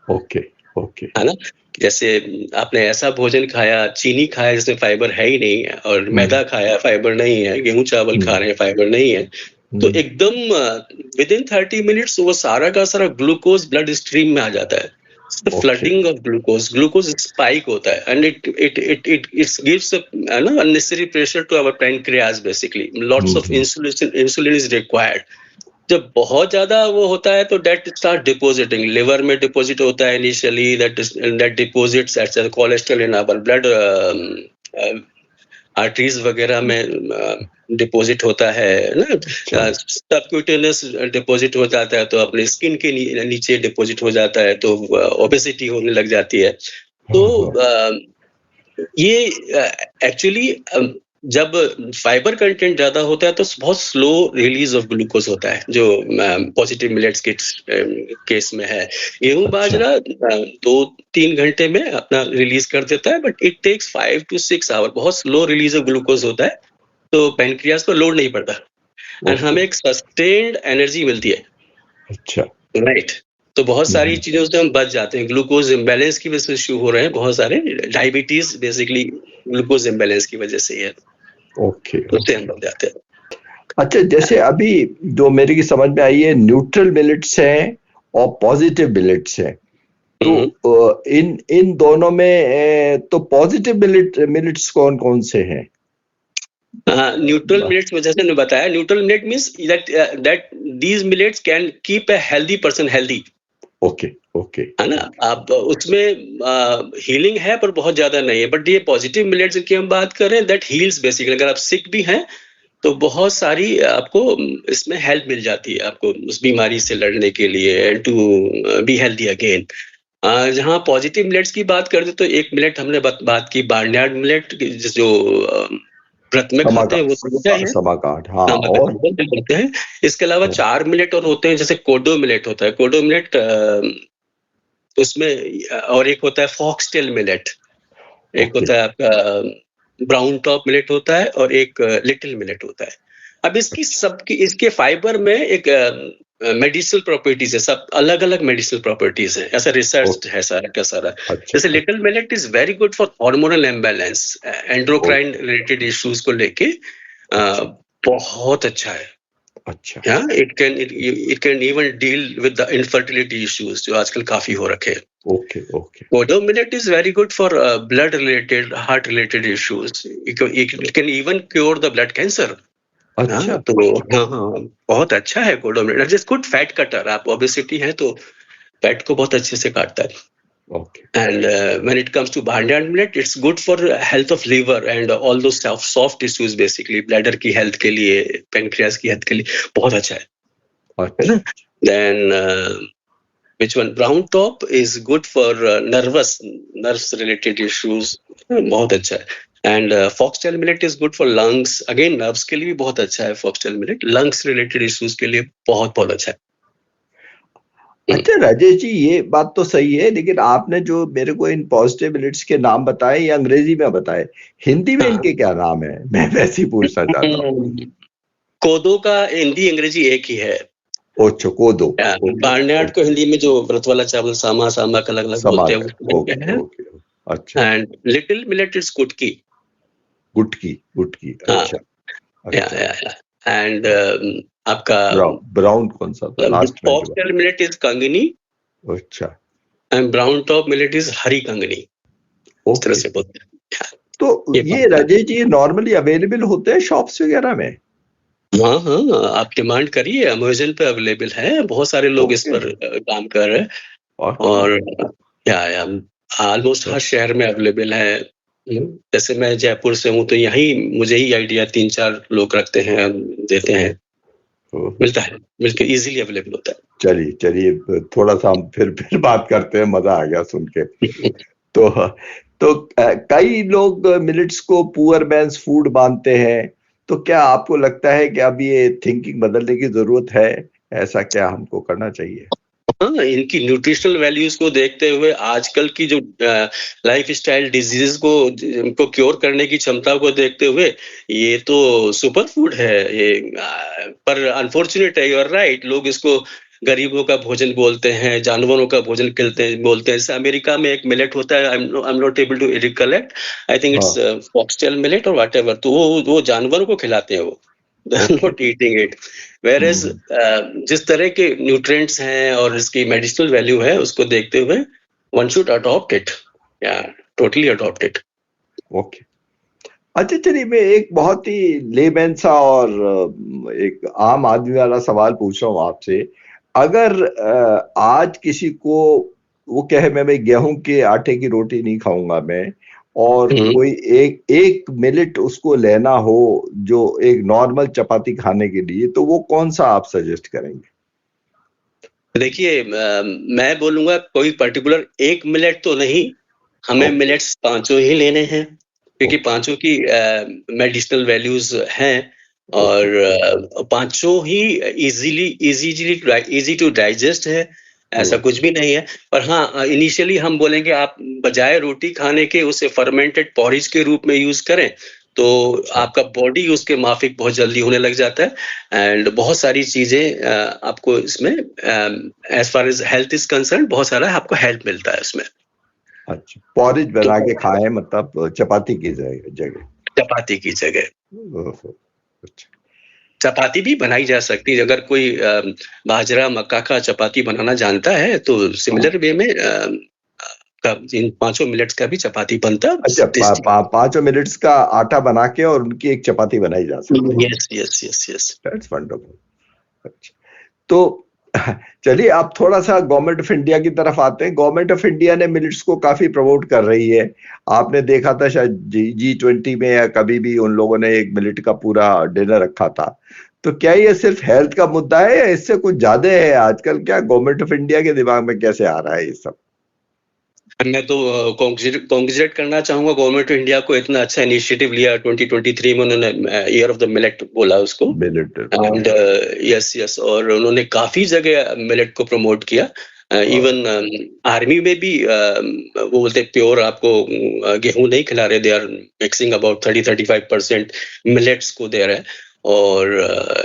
ओके है ना, जैसे आपने ऐसा भोजन खाया, चीनी खाया जिसमें फाइबर है ही नहीं है, और मैदा खाया फाइबर नहीं है, गेहूं चावल खा रहे हैं फाइबर नहीं है, तो एकदम विद इन 30 मिनट्स वो सारा का सारा ग्लूकोज ब्लड स्ट्रीम में आ जाता है। फ्लडिंग ऑफ ग्लूकोज स्पाइक होता है, and it gives unnecessary pressure to our pancreas basically. Lots of insulin is required. जब बहुत ज्यादा वो होता है तो डेट स्टार्ट डिपोजिटिंग, लिवर में डिपोजिट होता है initially, that deposits at cholesterol in our blood, arteries वगैरह में डिपॉजिट होता है ना, सबक्यूटेनियस डिपॉजिट हो जाता है, तो अपने स्किन के नीचे डिपॉजिट हो जाता है, तो ओबेसिटी होने लग जाती है। तो ये एक्चुअली जब फाइबर कंटेंट ज्यादा होता है तो बहुत स्लो रिलीज ऑफ ग्लूकोज होता है, जो पॉजिटिव मिलेट्स के केस में है। गेहूं बाजरा 2-3 घंटे में अपना रिलीज कर देता है, but it takes 5 to 6 hour. बहुत स्लो रिलीज ऑफ ग्लूकोज होता है, तो पैनक्रियाज पर लोड नहीं पड़ता, एंड हमें एक सस्टेन्ड एनर्जी मिलती है। अच्छा, राइट। तो बहुत सारी चीजों से हम बच जाते हैं। ग्लूकोज इम्बैलेंस की वजह से इश्यू हो रहे हैं बहुत सारे, डायबिटीज बेसिकली ग्लूकोज इम्बैलेंस की वजह से है, ओके उससे हम बच जाते हैं। अच्छा, जैसे अभी जो मेरे की समझ में आई है, न्यूट्रल मिलेट्स हैं और पॉजिटिव मिलेट्स हैं, तो इन इन दोनों में तो पॉजिटिव मिलेट्स कौन कौन से हैं? न्यूट्रल मिलेट्स में जैसे मैंने बताया, neutral millet means that these millets can keep a healthy person healthy. Okay okay, है ना, आप उसमें हीलिंग है पर बहुत ज्यादा नहीं है। बट ये पॉजिटिव मिलेट्स की हम बात कर रहे हैं, दैट हील्स बेसिकली। अगर आप सिक भी हैं तो बहुत सारी आपको इसमें हेल्प मिल जाती है आपको उस बीमारी से लड़ने के लिए, टू बी हेल्दी अगेन। जहाँ पॉजिटिव मिलेट्स की बात करते तो एक मिलेट हमने बात की बार्नयार्ड मिलेट, जो व्रत में खाते हैं, वो समझा है, समाकाठ, हाँ। और करते हैं। इसके अलावा 4 मिलेट और होते हैं, जैसे कोडो मिलेट होता है, कोडो मिलेट उसमें, और एक होता है फॉक्सटेल मिलेट, एक होता है आपका ब्राउन टॉप मिलेट होता है, और एक लिटिल मिलेट होता है। अब इसके फाइबर में एक मेडिसिनल प्रॉपर्टीज है, सब अलग अलग मेडिसिनल प्रॉपर्टीज है, ऐसा रिसर्च है सारा का सारा। अच्छा, जैसे little millet is very good for hormonal imbalance, endocrine related issues को लेके बहुत अच्छा है। अच्छा, it can even deal with the infertility issues जो आजकल काफी हो रखे हैं। Okay okay, kodo millet is very good for blood related, heart related issues. It can even cure the blood cancer. अच्छा, तो हाँ, बहुत अच्छा है kodo millet. Just good fat cutter, आप ओबेसिटी है तो फैट को बहुत अच्छे से काटता है। Okay, And when it comes to barnyard millet, it's good for health of liver and all those soft tissues basically, bladder की health के लिए, pancreas की health के लिए बहुत अच्छा है। अच्छा, Then which one? Brown top is good for nerves related issues, बहुत अच्छा है। And foxtail millet is good for lungs, again nerves के लिए भी बहुत अच्छा है foxtail millet, lungs related issues के लिए बहुत बहुत अच्छा है। अच्छा राजेश जी, ये बात तो सही है, लेकिन आपने जो मेरे को इन पॉजिटिव मिलेट्स के नाम बताए, ये अंग्रेजी में बताए, हिंदी में इनके क्या नाम है? मैं वैसे ही पूछना चाहता हूँ। कोदो का हिंदी अंग्रेजी एक ही है। ओछो, कोदो। बार्नयार्ड को हिंदी में जो व्रत वाला चावल सामा का अलग अलग बोलते हैं। ओके, अच्छा। And little millet is gutki. Gutki, अच्छा। एंड आपका ब्राउन कौन सा था? लास्ट में फॉक्सटेल मिलेट इज कंगनी। अच्छा। And brown top millet is hari kangni. इस तरह से बोलते हैं। तो ये राजेश जी नॉर्मली अवेलेबल होते हैं शॉप्स वगैरह में? हाँ, आप डिमांड करिए, अमेज़न पे अवेलेबल है, बहुत सारे लोग इस पर काम कर रहे हैं। और ऑलमोस्ट हर शहर में अवेलेबल है। जैसे मैं जयपुर से हूँ तो यहीं मुझे ही आइडिया 3-4 लोग रखते हैं, देते हैं, मिलके इजीली अवेलेबल होता है। चलिए थोड़ा सा हम फिर बात करते हैं, मजा आ गया सुन के। तो कई लोग मिलेट्स को पुअर मैन्स फूड मानते हैं, तो क्या आपको लगता है कि अब ये थिंकिंग बदलने की जरूरत है? ऐसा क्या हमको करना चाहिए? हाँ, इनकी न्यूट्रिशनल वैल्यूज को देखते हुए, आजकल की जो लाइफ स्टाइल डिजीजेस को क्योर करने की क्षमता को देखते हुए, ये तो सुपर फूड है ये। पर अनफॉर्चुनेट है, यू आर राइट, लोग इसको गरीबों का भोजन बोलते हैं, जानवरों का भोजन बोलते हैं। जैसे अमेरिका में एक मिलेट होता है, I am not able to recollect, I think it's foxtail millet और व्हाटएवर, तो वो जानवरों को खिलाते हैं, वो नॉट ईटिंग इट। Whereas जिस तरह के न्यूट्रिएंट्स हैं और इसकी मेडिसिनल वैल्यू है, उसको देखते हुए one should adopt it, totally adopt it. Okay. अच्छा, चलिए मैं एक बहुत ही लेमैन सा और एक आम आदमी वाला सवाल पूछ रहा हूँ आपसे। अगर आज किसी को वो कहे मैं गेहूं के आटे की रोटी नहीं खाऊंगा मैं, और कोई एक मिलेट उसको लेना हो जो एक नॉर्मल चपाती खाने के लिए, तो वो कौन सा आप सजेस्ट करेंगे? देखिए, मैं बोलूंगा कोई पर्टिकुलर एक मिलेट तो नहीं, हमें मिलेट्स 5 ही लेने हैं, क्योंकि 5 की मेडिसिनल वैल्यूज हैं, और 5 ही इजी टू डाइजेस्ट है, ऐसा कुछ भी नहीं है। पर हाँ, इनिशियली हम बोलेंगे आप बजाय रोटी खाने के उसे फर्मेंटेड पॉरिज के रूप में यूज करें, तो आपका बॉडी उसके माफिक बहुत जल्दी होने लग जाता है एंड बहुत सारी चीजें आपको इसमें as far as health is concern बहुत सारा आपको हेल्प मिलता है उसमें। अच्छा, पॉरेज बना के खाएं, मतलब चपाती की जगह। चपाती की जगह ओहो, अच्छा। चपाती भी बनाई जा सकती है, अगर कोई बाजरा मक्का का चपाती बनाना जानता है तो सिमिलर वे में इन 5 मिनट्स का भी चपाती बनता है। अच्छा, 5 मिनट्स का आटा बना के और उनकी एक चपाती बनाई जा सकती है। Yes yes yes yes, that's wonderful. अच्छा, तो चलिए आप थोड़ा सा गवर्नमेंट ऑफ इंडिया की तरफ आते हैं। गवर्नमेंट ऑफ इंडिया ने मिलेट्स को काफी प्रमोट कर रही है। आपने देखा था शायद G20 में या कभी भी उन लोगों ने एक मिलेट का पूरा डिनर रखा था। तो क्या ये सिर्फ हेल्थ का मुद्दा है या इससे कुछ ज्यादा है? आजकल क्या गवर्नमेंट ऑफ इंडिया के दिमाग में कैसे आ रहा है ये सब? मैं तो कॉन्ग्रेचुलेट करना चाहूंगा गवर्नमेंट ऑफ इंडिया को, इतना अच्छा इनिशिएटिव लिया। 2023 में उन्होंने ईयर ऑफ द मिलेट बोला उसको, मिलेट एंड यस यस, और उन्होंने काफी जगह मिलेट को प्रमोट किया। इवन आर्मी में भी वो बोलते प्योर आपको गेहूं नहीं खिला रहे, they are mixing about 30-35% millets को दे रहे हैं। और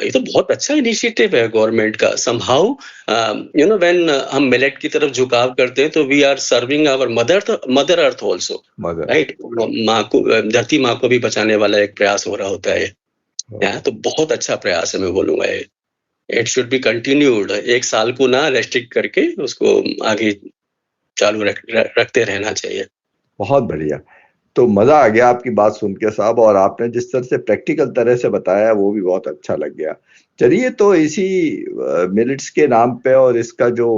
ये तो बहुत अच्छा इनिशिएटिव है गवर्नमेंट का। समहाउ यू नो व्हेन हम मिलेट की तरफ झुकाव करते हैं तो we are serving our mother earth also, right. माँ को, धरती माँ को भी बचाने वाला एक प्रयास हो रहा होता है। तो बहुत अच्छा प्रयास है, मैं बोलूंगा ये इट शुड बी कंटिन्यूड। 1 साल को ना रेस्ट्रिक्ट करके उसको आगे चालू रखते रहना चाहिए। बहुत बढ़िया। तो मजा आ गया आपकी बात सुन के साहब, और आपने जिस तरह से प्रैक्टिकल तरह से बताया वो भी बहुत अच्छा लग गया। चलिए, तो इसी मिलेट्स के नाम पे और इसका जो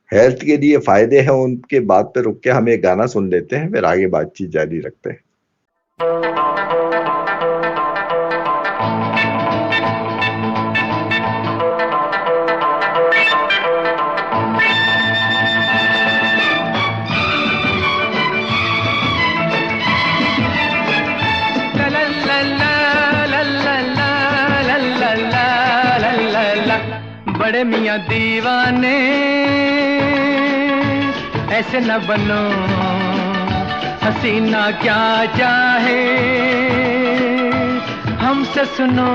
हेल्थ के लिए फायदे हैं उनके बात पे रुक के हम एक गाना सुन लेते हैं, फिर आगे बातचीत जारी रखते हैं। बड़े मियाँ दीवाने ऐसे न बनो, हसीना क्या चाहे हमसे सुनो।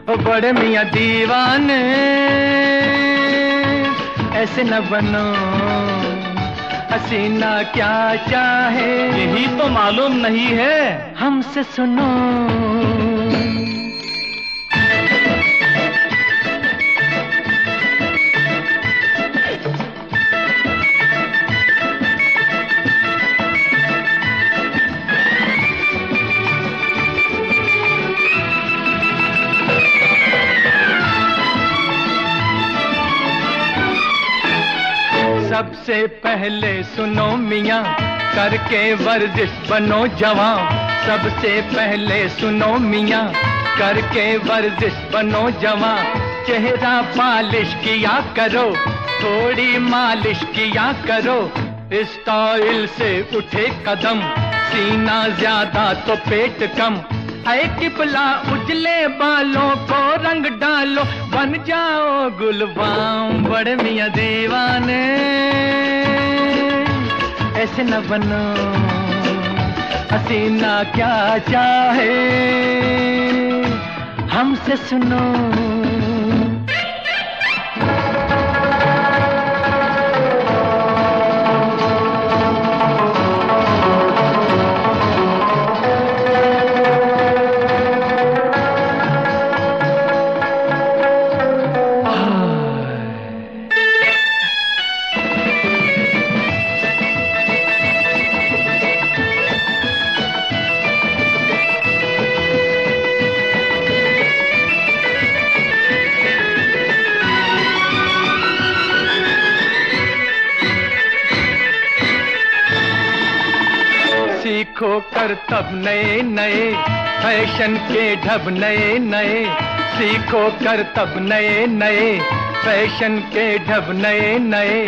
ओ बड़े मियाँ दीवाने ऐसे न बनो, हसीना क्या चाहे यही तो मालूम नहीं है हमसे सुनो। सबसे पहले सुनो मियाँ करके वर्जिश बनो जवां। सबसे पहले सुनो मियाँ करके वर्जिश बनो जवां। चेहरा पालिश किया करो, थोड़ी मालिश किया करो। स्टाइल से उठे कदम, सीना ज्यादा तो पेट कम। ऐ टिपला उजले बालों को रंग डालो, बन जाओ गुलबाम। बड़े मियाँ दीवाने ऐसे न बनो, हसीना क्या चाहे हमसे सुनो। सीखो कर तब नए नए फैशन के ढब नए नए। सीखो कर तब नए नए फैशन के ढब नए नए।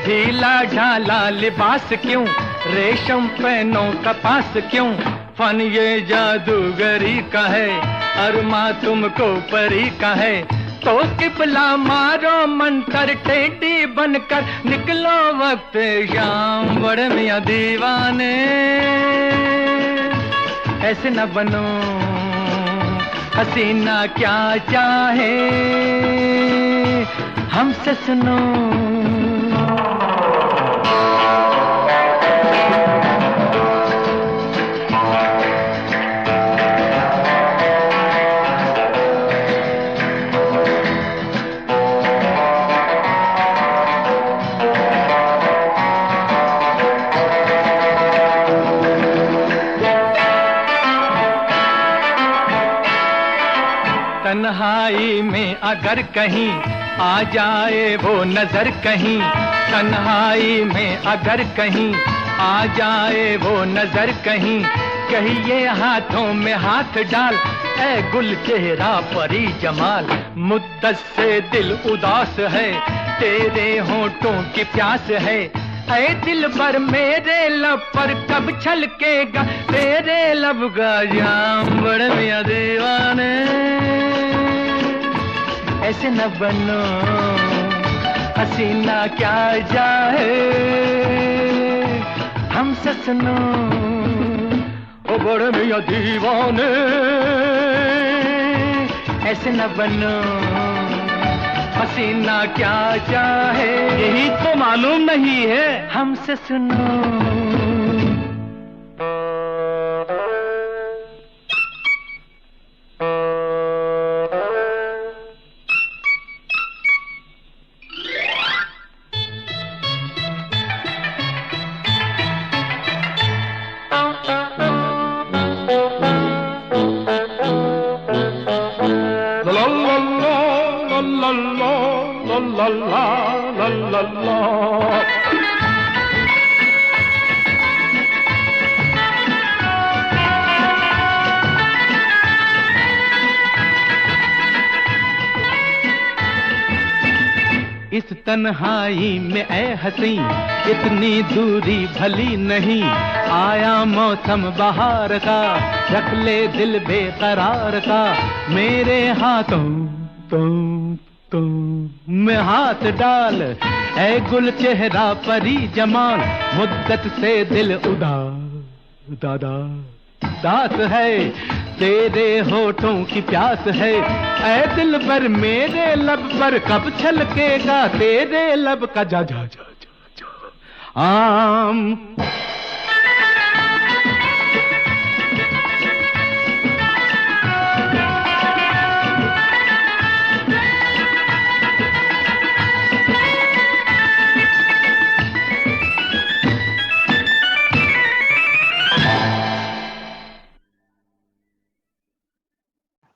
ढीला ढाला लिबास क्यों, रेशम पहनो कपास क्यों। फन ये जादूगरी का है, अरमा तुमको परी का है। तो किबला मारो मंतर, टेढ़ी बनकर निकलो वक्त शाम। बड़े मियाँ दीवाने ऐसे न बनो, हसीना क्या चाहे हमसे सुनो। तन्हाई में अगर कहीं आ जाए वो नजर कहीं, तन्हाई में अगर कहीं आ जाए वो नजर कहीं, कहिए हाथों में हाथ डाल ऐ गुल चेहरा परी जमाल। मुद्दत से दिल उदास है, तेरे होठों की प्यास है, ऐ दिल पर मेरे लब पर कब छलकेगा तेरे लब का जाम। बड़े मियां दीवाने ऐसे न बनो, हसीना क्या जाए हमसे सुनो। ओ बड़े मियां दीवाने ऐसे न बनो, हसीना क्या चाहे यही तो मालूम नहीं है हमसे सुनो। इस तन्हाई में ऐ हसी इतनी दूरी भली नहीं, आया मौसम बहार का रख ले दिल बेकरार का। मेरे हाथों तुम में हाथ डाल ऐ गुल चेहरा परी जमाल। मुद्दत से दिल उदास है, तेरे होठों की प्यास है, ऐ दिल पर मेरे लब पर कब छलकेगा तेरे लब का जा जा जा जा जा आम।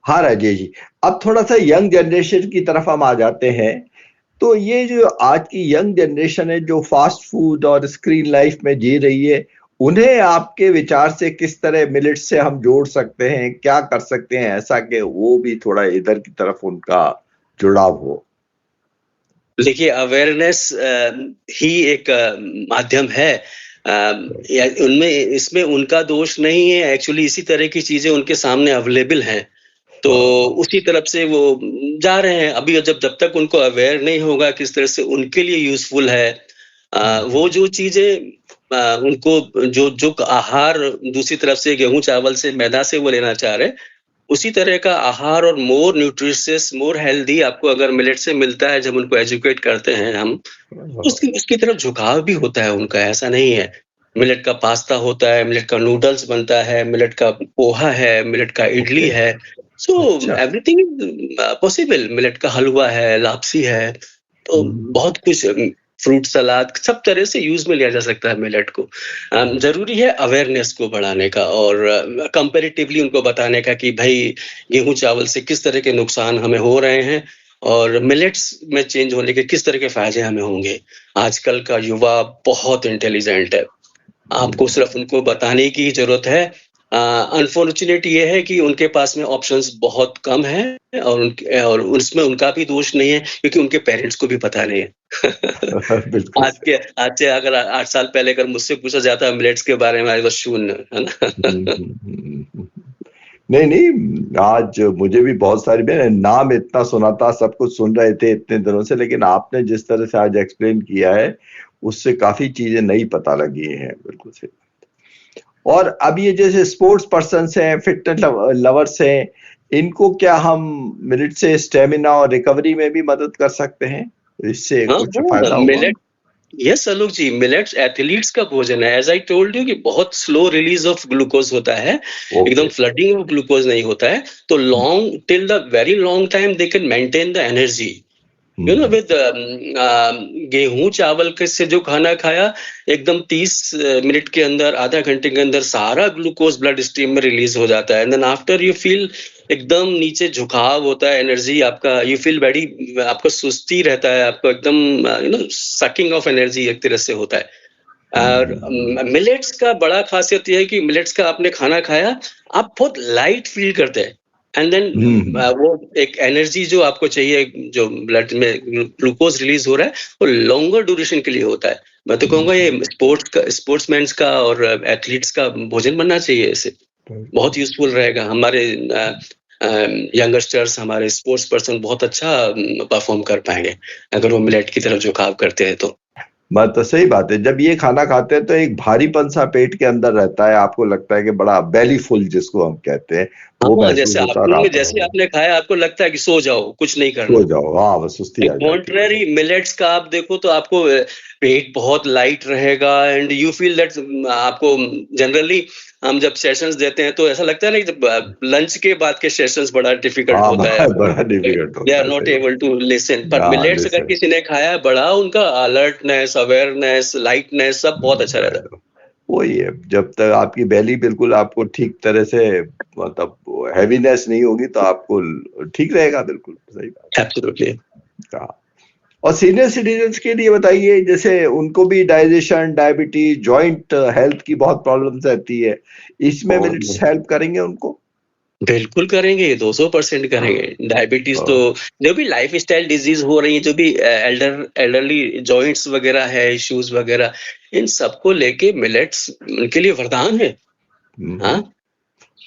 हाँ राजेश जी, अब थोड़ा सा यंग जनरेशन की तरफ हम आ जाते हैं। तो ये जो आज की यंग जनरेशन है जो फास्ट फूड और स्क्रीन लाइफ में जी रही है, उन्हें आपके विचार से किस तरह मिलेट से हम जोड़ सकते हैं, क्या कर सकते हैं ऐसा कि वो भी थोड़ा इधर की तरफ उनका जुड़ाव हो? देखिए, अवेयरनेस ही एक माध्यम है। उनमें इसमें उनका दोष नहीं है, एक्चुअली इसी तरह की चीजें उनके सामने अवेलेबल हैं, तो उसी तरफ से वो जा रहे हैं। अभी जब तक उनको अवेयर नहीं होगा किस तरह से उनके लिए यूजफुल है, वो जो चीजें उनको जो आहार दूसरी तरफ से गेहूं चावल से मैदा से वो लेना चाह रहे, उसी तरह का आहार और मोर न्यूट्रिशियस मोर हेल्दी आपको अगर मिलेट से मिलता है, जब उनको एजुकेट करते हैं हम, उसकी तरफ झुकाव भी होता है उनका। ऐसा नहीं है, मिलेट का पास्ता होता है, मिलेट का नूडल्स बनता है, मिलेट का पोहा है, मिलेट का इडली है, so everything is possible. Millet का हलवा है, लापसी है, तो बहुत कुछ, फ्रूट सलाद, सब तरह से यूज में लिया जा सकता है मिलेट को। जरूरी है अवेयरनेस को बढ़ाने का और कंपैरेटिवली उनको बताने का कि भाई गेहूं चावल से किस तरह के नुकसान हमें हो रहे हैं और मिलेट्स में चेंज होने के किस तरह के फायदे हमें होंगे। आजकल का युवा बहुत इंटेलिजेंट है, आपको सिर्फ उनको बताने की जरूरत है। अनफॉर्चुनेट ये है कि उनके पास में ऑप्शंस बहुत कम है और उसमें उनका भी दोष नहीं है, क्योंकि उनके पेरेंट्स को भी पता नहीं है। आज से अगर 8 साल पहले अगर मुझसे पूछा जाता मिलेट्स के बारे में, आई वाज शून्य, है ना। नहीं, आज मुझे भी बहुत सारी, मैंने नाम इतना सुना था, सब कुछ सुन रहे थे इतने दिनों से, लेकिन आपने जिस तरह से आज एक्सप्लेन किया है उससे काफी चीजें नई पता लगी हैं। बिल्कुल सही। और अब ये जैसे स्पोर्ट्स पर्सन हैं, फिटनेस लवर्स हैं, इनको क्या हम मिलेट से स्टेमिना और रिकवरी में भी मदद कर सकते हैं? इससे हाँ, कुछ फायदा होगा? मिलेट यस आलोक जी, मिलेट्स एथलीट्स का भोजन है। एज आई टोल्ड यू कि बहुत स्लो रिलीज ऑफ ग्लूकोज होता है, एकदम ओके। फ्लडिंग ऑफ ग्लूकोज नहीं होता है। तो long till the very long time they can maintain the energy, you know, with गेहूं चावल के से जो खाना खाया, एकदम 30 मिनट के अंदर, आधा घंटे के अंदर सारा ग्लूकोज ब्लड स्ट्रीम में रिलीज हो जाता है। And then after you feel एकदम नीचे झुकाव होता है, एनर्जी आपका, यू फील वेरी, आपको सुस्ती रहता है, आपको एकदम you know sucking of energy एक तरह से होता है। और मिलेट्स का बड़ा खासियत यह है कि मिलेट्स का आपने खाना खाया, आप बहुत लाइट फील करते हैं। एंड देन वो एक एनर्जी जो आपको चाहिए, जो ब्लड में ग्लूकोज रिलीज हो रहा है, वो लॉन्गर ड्यूरेशन के लिए होता है। मैं तो कहूंगा ये स्पोर्ट्समैन्स का और एथलीट्स का भोजन बनना चाहिए। इसे बहुत यूजफुल रहेगा। हमारे यंगस्टर्स, हमारे स्पोर्ट्स पर्सन बहुत अच्छा परफॉर्म कर पाएंगे अगर वो मिलेट की तरफ झुकाव करते हैं तो। बात तो सही बात है। जब ये खाना खाते हैं तो एक भारीपन सा पेट के अंदर रहता है, आपको लगता है कि बड़ा बेली फुल जिसको हम कहते हैं, वो हाँ, महसूस जैसे होता आफ्टरनून में रात जैसे को। आपने खाया, आपको लगता है कि सो जाओ, कुछ नहीं करना। सो जाओ, हाँ, बस सुस्ती आ जाती है। कॉन्ट्रेरी मिलेट्स का आप देखो तो आपको पेट बहुत लाइट रहेगा, एंड यू फील दैट आपको जनरली हम जब सेशंस देते हैं तो ऐसा लगता है ना कि जब लंच के बाद के सेशंस बड़ा डिफिकल्ट हाँ, होता है, बड़ा डिफिकल्ट दे होता आर है, नॉट सही एबल टू लिसन। पर हाँ, मिलेट्स अगर listen। किसी ने खाया है, बड़ा उनका अलर्टनेस, अवेयरनेस, लाइटनेस सब बहुत अच्छा रहता है। वही है, जब तक आपकी बेली बिल्कुल आपको ठीक तरह से, मतलब हैवीनेस नहीं होगी तो आपको ठीक रहेगा, बिल्कुल सही बात एब्सोल्युटली। है। हाँ। और सीनियर सिटीजन्स के लिए बताइए, जैसे उनको भी डाइजेशन, डायबिटीज, जॉइंट हेल्थ की बहुत प्रॉब्लम्स रहती है, इसमें मिलेट्स हेल्प करेंगे उनको? बिल्कुल करेंगे, 200% करेंगे। डायबिटीज तो, जो भी लाइफ स्टाइल डिजीज हो रही है, जो भी एल्डरली जॉइंट्स वगैरह है, इश्यूज वगैरह, इन सबको लेके मिलेट्स उनके लिए वरदान है। हाँ,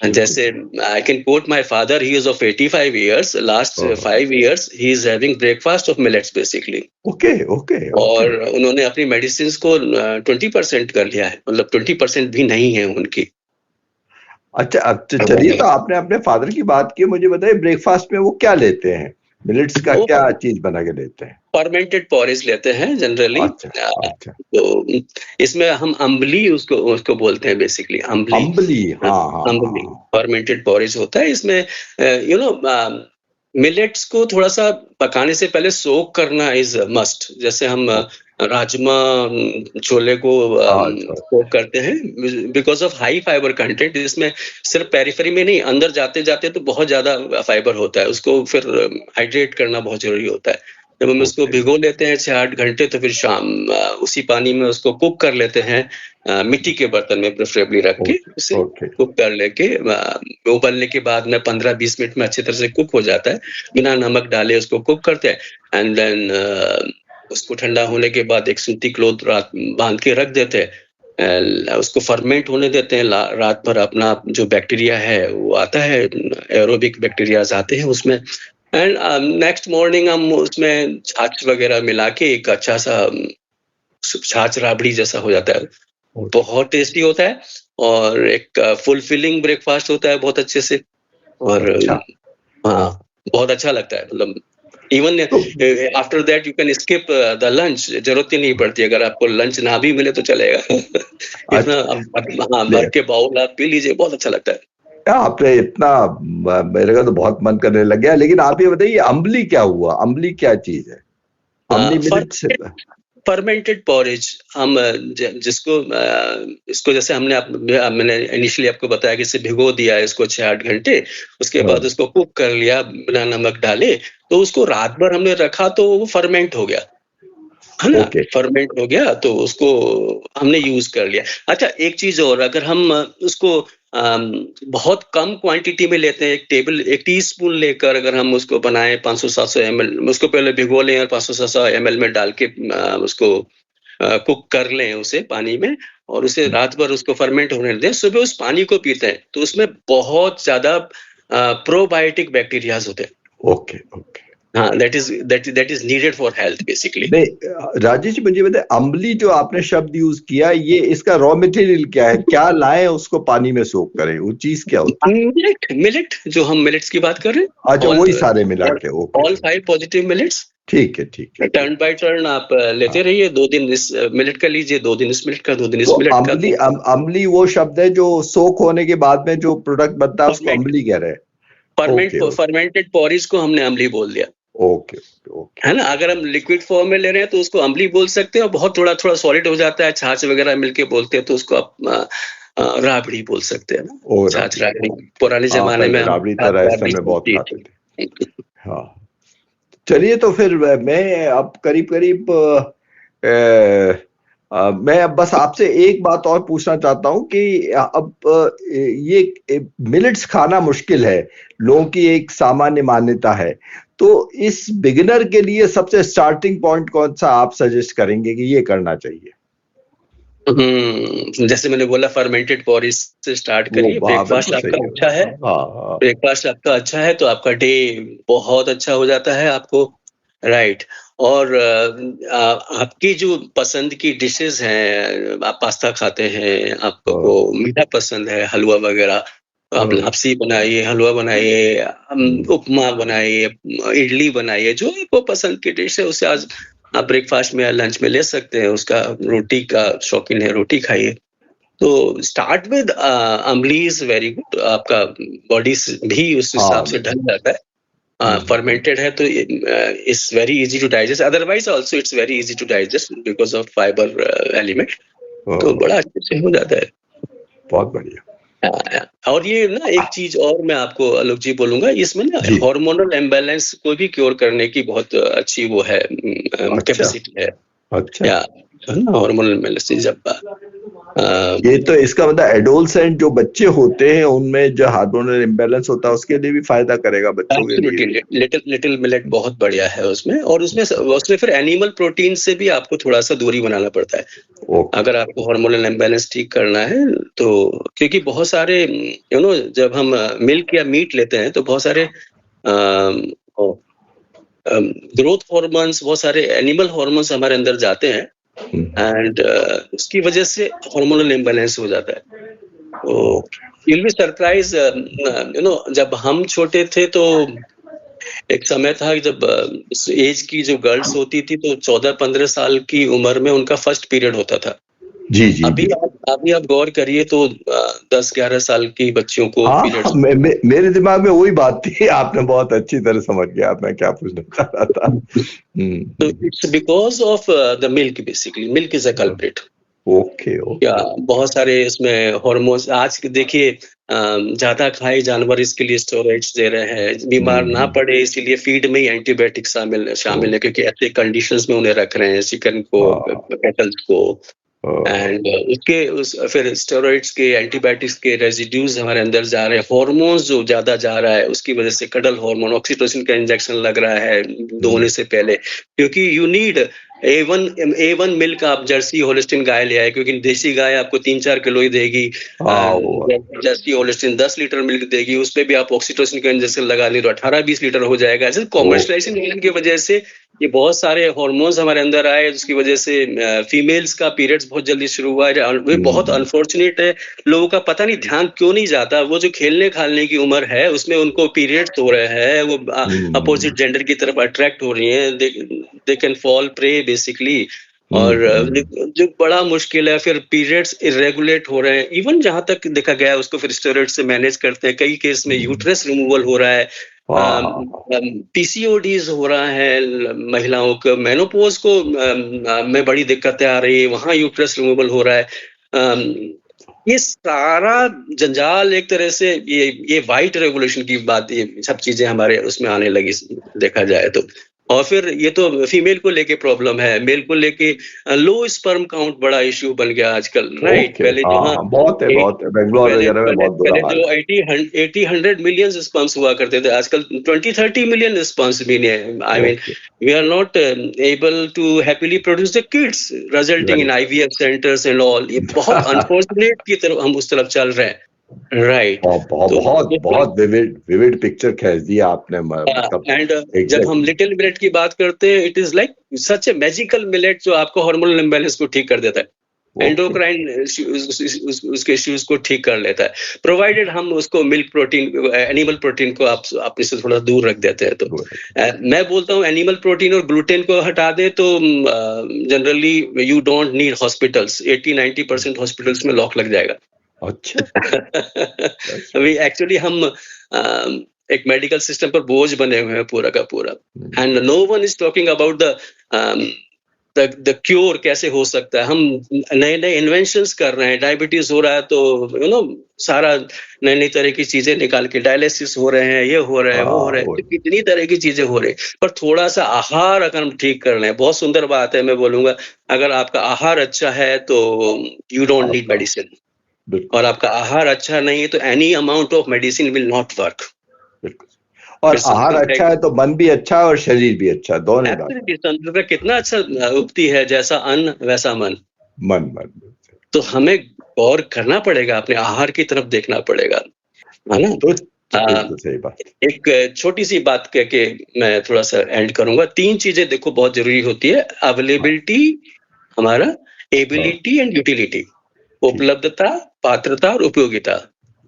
जैसे I can coat my father, he is of 85 years, last 5 years he is having breakfast of millets basically. Okay okay. और उन्होंने अपनी मेडिसिन को 20% कर लिया है, मतलब 20% भी नहीं है उनकी। अच्छा, अब चलिए, तो आपने अपने फादर की बात की, मुझे बताइए ब्रेकफास्ट में वो क्या लेते हैं? मिलेट्स का वो क्या चीज बना के लेते हैं? फर्मेंटेड पॉरेज लेते हैं जनरली। अच्छा अच्छा। तो इसमें हम अम्बली उसको बोलते हैं, बेसिकली अम्बली। अम्बली, हाँ हाँ अम्बली हाँ। फर्मेंटेड पॉरेज होता है। इसमें यू नो मिलेट्स को थोड़ा सा पकाने से पहले सोक करना इज मस्ट। जैसे हम राजमा, छोले को अच्छा। सोक करते हैं, because of high fibre content. इसमें सिर्फ पेरिफेरी में नहीं, अंदर जाते जाते तो बहुत ज्यादा फाइबर होता है, उसको फिर हाइड्रेट करना बहुत जरूरी होता है। जब हम उसको भिगो लेते हैं 6-8 घंटे, तो फिर शाम उसी पानी में उसको कुक कर लेते हैं, मिट्टी के बर्तन में प्रेफरेबली रख के उसे कुक कर लेके, उबलने के बाद में 15-20 मिनट में अच्छी तरह से कुक हो जाता है, बिना नमक डाले उसको कुक करते हैं। एंड देन उसको ठंडा होने के बाद एक सूती क्लॉथ रात बांध के रख देते हैं, उसको फर्मेंट होने देते हैं रात भर। अपना जो बैक्टीरिया है वो आता है, एरोबिक बैक्टीरियाज आते हैं उसमें। एंड नेक्स्ट मॉर्निंग हम उसमें छाछ वगैरह मिला के एक अच्छा सा छाछ राबड़ी जैसा हो जाता है, बहुत टेस्टी होता है, और एक फुलफिलिंग ब्रेकफास्ट होता है बहुत अच्छे से। और हाँ, बहुत अच्छा लगता है। मतलब even after that you can skip the lunch, जरूरत ही नहीं पड़ती। अगर आपको लंच ना भी मिले तो चलेगा। इतना हाँ, भर के बाउल आप पी लीजिए, बहुत अच्छा लगता है। आपने इतना, मेरे का तो बहुत मन करने लग गया। लेकिन आप ये बताइए, अम्बली क्या हुआ? अम्बली क्या चीज है? फर्मेंटेड पॉरेज, हम जिसको इसको, जैसे मैंने इनिशियली आपको बताया कि इसे भिगो दिया है इसको 6-8 घंटे, उसके बाद उसको कुक कर लिया बिना नमक डाले, तो उसको रात भर हमने रखा तो वो फर्मेंट हो गया, है ना। फर्मेंट हो गया तो उसको हमने यूज कर लिया। अच्छा, एक चीज और, अगर हम उसको बहुत कम क्वांटिटी में लेते हैं, एक टीस्पून लेकर अगर हम उसको बनाएं 500-700 ml, उसको पहले भिगो लें और 500-700 ml में डाल के उसको कुक कर लें उसे पानी में, और उसे रात भर उसको फर्मेंट होने दें, सुबह उस पानी को पीते हैं तो उसमें बहुत ज्यादा प्रोबायोटिक बैक्टीरियाज होते हैं। Okay okay. हाँ, that is needed for health basically. नहीं राजेश जी, मुझे बताए अम्बली जो आपने शब्द यूज किया, ये इसका रॉ मटेरियल क्या है? क्या लाएं उसको पानी में सोक करें? वो चीज क्या होती है? मिलेट जो हम मिलेट्स की बात कर रहे हैं, अच्छा, वही सारे मिला के। Okay, all 5 positive millets. ठीक है, ठीक है। टर्न बाय टर्न आप लेते रहिए, 2 दिन इस मिलेट का लीजिए, 2 दिन इस मिलेट का, 2 दिन इस तो मिलेट का। अम्बली वो शब्द है जो सोक होने के बाद में जो प्रोडक्ट बनता है उसको अम्बली कह रहे हैं। फर्मेंटेड पॉरीज को हमने अम्बली बोल दिया। ओके, है ना। अगर हम लिक्विड फॉर्म में ले रहे हैं तो उसको अम्बली बोल सकते हैं, और बहुत थोड़ा सॉलिड हो जाता है, छाछ वगैरह मिलके बोलते हैं तो उसको आप राबड़ी बोल सकते हैं ना। छाछ राबड़ी पुराने जमाने में राबड़ी तो राजस्थान में बहुत खाते थे। हाँ, चलिए, तो फिर मैं अब करीब मैं अब बस आपसे एक बात और पूछना चाहता हूं कि अब ये मिलेट्स खाना मुश्किल है, लोगों की एक सामान्य मान्यता है, तो इस बिगिनर के लिए सबसे स्टार्टिंग पॉइंट कौन सा आप सजेस्ट करेंगे कि ये करना चाहिए? जैसे मैंने बोला, फर्मेंटेड पॉरीज से स्टार्ट करिए। ब्रेकफास्ट आपका अच्छा है, ब्रेकफास्ट आपका अच्छा है तो आपका डे बहुत अच्छा हो जाता है आपको, राइट। और आपकी जो पसंद की डिशेस हैं, आप पास्ता खाते हैं, आपको मीठा पसंद है, हलवा वगैरह, आप लापसी बनाइए, हलवा बनाइए, उपमा बनाइए, इडली बनाइए, जो आपको पसंद की डिश है उसे आज आप ब्रेकफास्ट में या लंच में ले सकते हैं। उसका रोटी का शौकीन है, रोटी खाइए। तो start with ambali is very good, आपका बॉडी भी उस हिसाब से ढल जाता है। फर्मेंटेड है तो it's very easy to digest, otherwise also it's very easy to digest because of fibre element, तो बड़ा अच्छे से हो जाता है। बहुत बढ़िया। और ये ना एक चीज और मैं आपको आलोक जी बोलूंगा, इसमें ना हार्मोनल इम्बैलेंस को भी क्योर करने की बहुत अच्छी वो है, कैपेसिटी है। अच्छा, हार्मोनल इम्बैलेंस जब ये तो इसका मतलब एडोलसेंट जो बच्चे होते हैं उनमें जो हार्मोनल इम्बैलेंस होता है उसके लिए भी फायदा करेगा बच्चों के लिए। लिटिल मिलेट बहुत बढ़िया है उसमें, और उसमें फिर एनिमल प्रोटीन से भी आपको थोड़ा सा दूरी बनाना पड़ता है अगर आपको हार्मोनल इम्बैलेंस ठीक करना है तो, क्योंकि बहुत सारे जब हम मिल्क या मीट लेते हैं तो बहुत सारे ग्रोथ हार्मोन्स, बहुत सारे एनिमल हार्मोन्स हमारे अंदर जाते हैं, एंड उसकी वजह से हार्मोनल इम्बैलेंस हो जाता है। तो यू विल बी सरप्राइज, जब हम छोटे थे तो एक समय था जब इस एज की जो गर्ल्स होती थी तो 14-15 साल की उम्र में उनका फर्स्ट पीरियड होता था। जी। अभी आप गौर करिए तो 10-11 साल की बच्चियों को पीरियड्स। मेरे दिमाग में वही बात थी, आपने बहुत अच्छी तरह समझ गया मैं क्या पूछना चाह रहा था। तो it's because of the milk, basically milk is a culprit. Okay. या बहुत सारे इसमें हार्मोन्स आज देखिए, ज्यादा खाए जानवर इसके लिए स्टेरॉइड्स दे रहे हैं, बीमार ना पड़े इसीलिए फीड में ही एंटीबायोटिक शामिल है, क्योंकि ऐसे कंडीशंस में उन्हें रख रहे हैं, चिकन को, कैटल्स को, एंड फिर स्टेरॉइड्स के, एंटीबायोटिक्स के रेजिड्यूज हमारे अंदर जा रहे हैं, हार्मोन्स जो ज्यादा जा रहा है उसकी वजह से कडल हार्मोन, ऑक्सीटोसिन का इंजेक्शन लग रहा है दोने से पहले, क्योंकि यू नीड A1 मिल्क। आप जर्सी होलिस्टीन गाय ले आए, क्योंकि देसी गाय आपको 3-4 किलो ही देगी, जर्सी होलिस्टीन 10 लीटर मिल्क देगी, उस पर भी आप ऑक्सीटोसिन का इंजेक्शन लगा लें तो 18-20 लीटर हो जाएगा। ऐसे कॉमर्शलाइजेशन की वजह से ये बहुत सारे हार्मोन्स हमारे अंदर आए, जिसकी वजह से फीमेल्स का पीरियड्स बहुत जल्दी शुरू हुआ है। वो बहुत अनफॉर्चुनेट है, लोगों का पता नहीं ध्यान क्यों नहीं जाता, वो जो खेलने खालने की उम्र है उसमें उनको पीरियड्स हो रहे हैं, वो अपोजिट जेंडर की तरफ अट्रैक्ट हो रही है, they can fall prey basically. और जो बड़ा मुश्किल है, फिर पीरियड्स इरेगुलेट हो रहे हैं, इवन जहां तक देखा गया है उसको फिर स्टेरॉइड से मैनेज करते हैं, कई केस में यूट्रस रिमूवल हो रहा है, पीसीओडीज हो रहा है महिलाओं को, मेनोपोज को में बड़ी दिक्कतें आ रही है, वहां यूट्रस रिमूवल हो रहा है। ये सारा जंजाल एक तरह से ये वाइट रेवोल्यूशन की बात, ये सब चीजें हमारे उसमें आने लगी देखा जाए तो। और फिर ये तो फीमेल को लेके प्रॉब्लम है, मेल को लेके लो स्पर्म काउंट बड़ा इश्यू बन गया आजकल, राइट। पहले बहुत है बेंगलोर वगैरह में बहुत बुरा हाल है। जो 80-100 मिलियन स्पर्म्स हुआ करते थे, आजकल 20-30 मिलियन स्पर्म्स भी नहीं। I mean we are not able to happily produce the kids, resulting in IVF centres and all. ये बहुत अनफॉर्चुनेट की तरफ हम उस तरफ चल रहे हैं। राइट। और बहुत तो बहुत बहुत विविड पिक्चर खींच दिया आपने, मतलब एंड जब हम एग्जैक्टली। लिटिल मिलेट की बात करते हैं, it is like such A magical millet जो आपको हार्मोनल इम्बैलेंस को ठीक कर देता है, एंडोक्राइन उसके इश्यूज को ठीक कर लेता है, प्रोवाइडेड हम उसको मिल्क प्रोटीन, एनिमल प्रोटीन को आप अपने से थोड़ा दूर रख देते हैं। तो मैं बोलता हूँ एनिमल प्रोटीन और ग्लूटेन को हटा दें तो generally you don't need hospitals, 80-90% hospitals में लॉक लग जाएगा। अच्छा। अभी एक्चुअली हम एक मेडिकल सिस्टम पर बोझ बने हुए हैं पूरा का पूरा, and no one is talking about the cure कैसे हो सकता है। हम नए नए इन्वेंशंस कर रहे हैं, डायबिटीज हो रहा है तो सारा नई नई तरह की चीजें निकाल के, डायलिसिस हो रहे हैं, ये हो रहा है, वो हो रहा है, तो कितनी तरह की चीजें हो रही है। पर थोड़ा सा आहार अगर हम ठीक कर लें, बहुत सुंदर बात है, मैं बोलूंगा अगर आपका आहार अच्छा है तो यू डोंट नीड मेडिसिन, और आपका आहार अच्छा नहीं है तो any amount of medicine will not work. और आहार अच्छा है तो मन भी अच्छा है और शरीर भी अच्छा, दोनों बात। कितना अच्छा उक्ति है, जैसा अन्न वैसा मन। मन। तो हमें गौर करना पड़ेगा, अपने आहार की तरफ देखना पड़ेगा, है ना। तो सही बात। एक छोटी सी बात कह के मैं थोड़ा सा एंड करूंगा। 3 चीजें देखो बहुत जरूरी होती है, अवेलेबिलिटी, हमारा एबिलिटी एंड यूटिलिटी, उपलब्धता, पात्रता और उपयोगिता।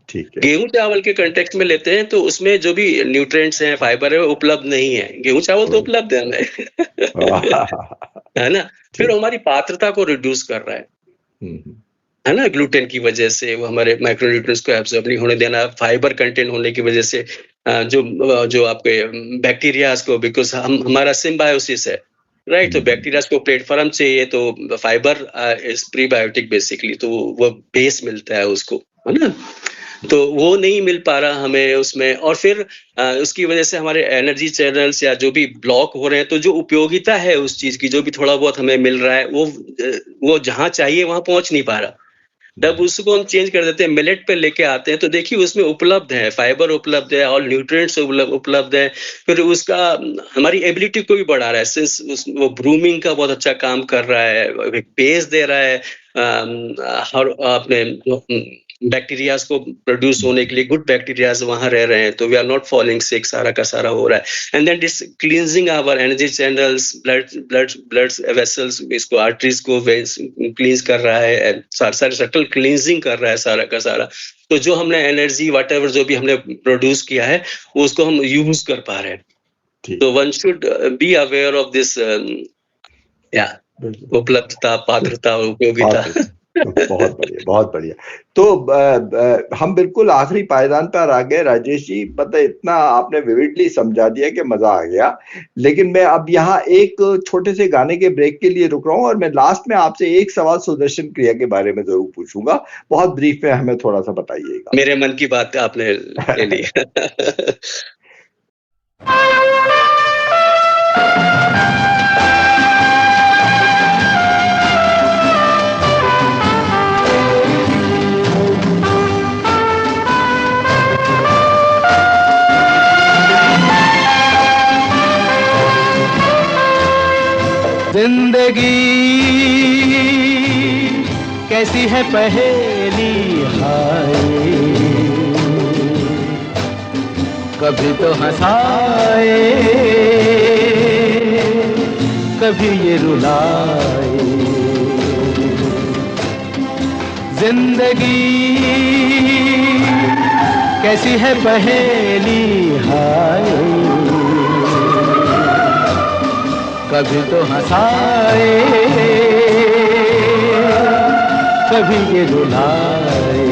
ठीक है। गेहूं चावल के कंटेक्स्ट में लेते हैं तो उसमें जो भी न्यूट्रिएंट्स हैं, फाइबर है, वो उपलब्ध नहीं है। गेहूं चावल तो उपलब्ध है हमें है ना। फिर हमारी पात्रता को रिड्यूस कर रहा है ना, ग्लूटेन की वजह से वो हमारे माइक्रोन्यूट्रिएंट्स को एब्सॉर्ब नहीं होने देना, फाइबर कंटेंट होने की वजह से जो आपके बैक्टीरियाज को, बिकॉज हमारा सिम्बायोसिस है, राइट। तो बैक्टीरियाज को प्लेटफॉर्म चाहिए, तो फाइबर इज प्रीबायोटिक बेसिकली, तो वो बेस मिलता है उसको, है ना। तो वो नहीं मिल पा रहा हमें उसमें, और फिर उसकी वजह से हमारे एनर्जी चैनल्स या जो भी ब्लॉक हो रहे हैं, तो जो उपयोगिता है उस चीज की, जो भी थोड़ा बहुत हमें मिल रहा है, वो जहां चाहिए वहां पहुंच नहीं पा रहा। जब उसको हम चेंज कर देते हैं, मिलेट पे लेके आते हैं, तो देखिए उसमें उपलब्ध है, फाइबर उपलब्ध है, ऑल न्यूट्रिएंट्स उपलब्ध है, फिर उसका हमारी एबिलिटी को भी बढ़ा रहा है, सिंस वो ब्रूमिंग का बहुत अच्छा काम कर रहा है, पेस दे रहा है, हर अपने बैक्टीरियाज को प्रोड्यूस होने के लिए, गुड बैक्टीरियाज वहां रह रहे हैं, तो we are not falling sick, सारा का सारा हो रहा है। And then this cleansing our energy channels, blood vessels, इसको आर्टरीज को क्लींज कर रहा है, सारे सटल क्लींजिंग कर रहा है सारा का सारा। तो जो हमने एनर्जी व्हाटएवर जो भी हमने प्रोड्यूस किया है, वो उसको हम यूज कर पा रहे हैं। तो one should be aware of this, या उपलब्धता, पात्रता और उपयोगिता। बहुत बढ़िया, बहुत बढ़िया। तो हम बिल्कुल आखिरी पायदान पर आ गए राजेश जी, मतलब इतना आपने विविडली समझा दिया कि मजा आ गया। लेकिन मैं अब यहाँ एक छोटे से गाने के ब्रेक के लिए रुक रहा हूँ, और मैं लास्ट में आपसे एक सवाल सुदर्शन क्रिया के बारे में जरूर पूछूंगा, बहुत ब्रीफ में हमें थोड़ा सा बताइएगा। मेरे मन की बात आपने ले ली। जिंदगी कैसी है पहेली, हाय कभी तो हंसाए, कभी ये रुलाए। जिंदगी कैसी है पहेली, हाय कभी तो हंसाए, कभी ये रुलाए।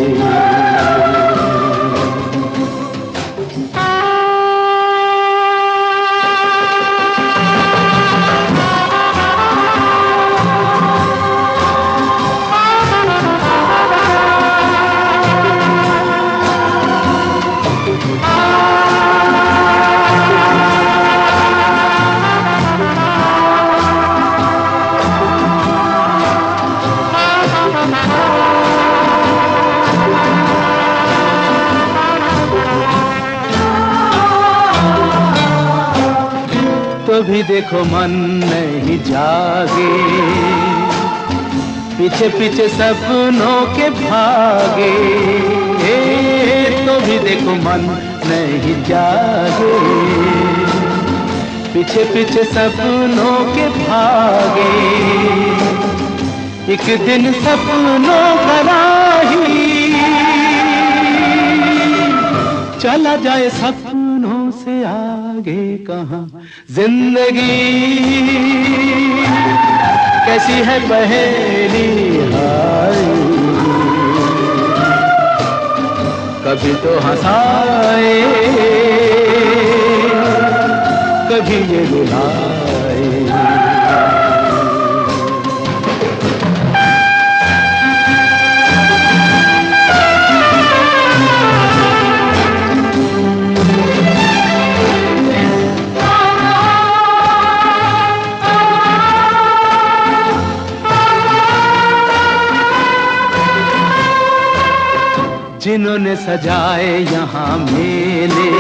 तो भी देखो मन नहीं जागे, पीछे पीछे सपनों के भागे, तो भी देखो मन नहीं जागे। पीछे पीछे सपनों के भागे, एक दिन सपनों का राही चला जाए सपनों से आगे कहाँ। जिंदगी कैसी है पहेली हाय, कभी तो हंसाए कभी ये रुलाए। जिन्होंने सजाए यहाँ मेले,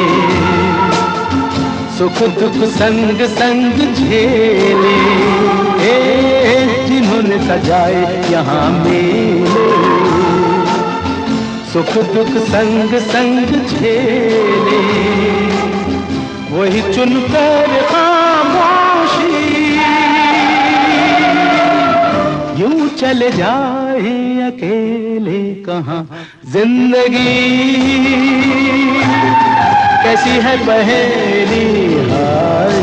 सुख दुख संग संग झेले। जिन्होंने सजाए यहाँ मेले, सुख दुख संग संग झेले। वही चुनकर खामोशी यूं चले जाए अकेले कहाँ। जिंदगी कैसी है पहेली हाय,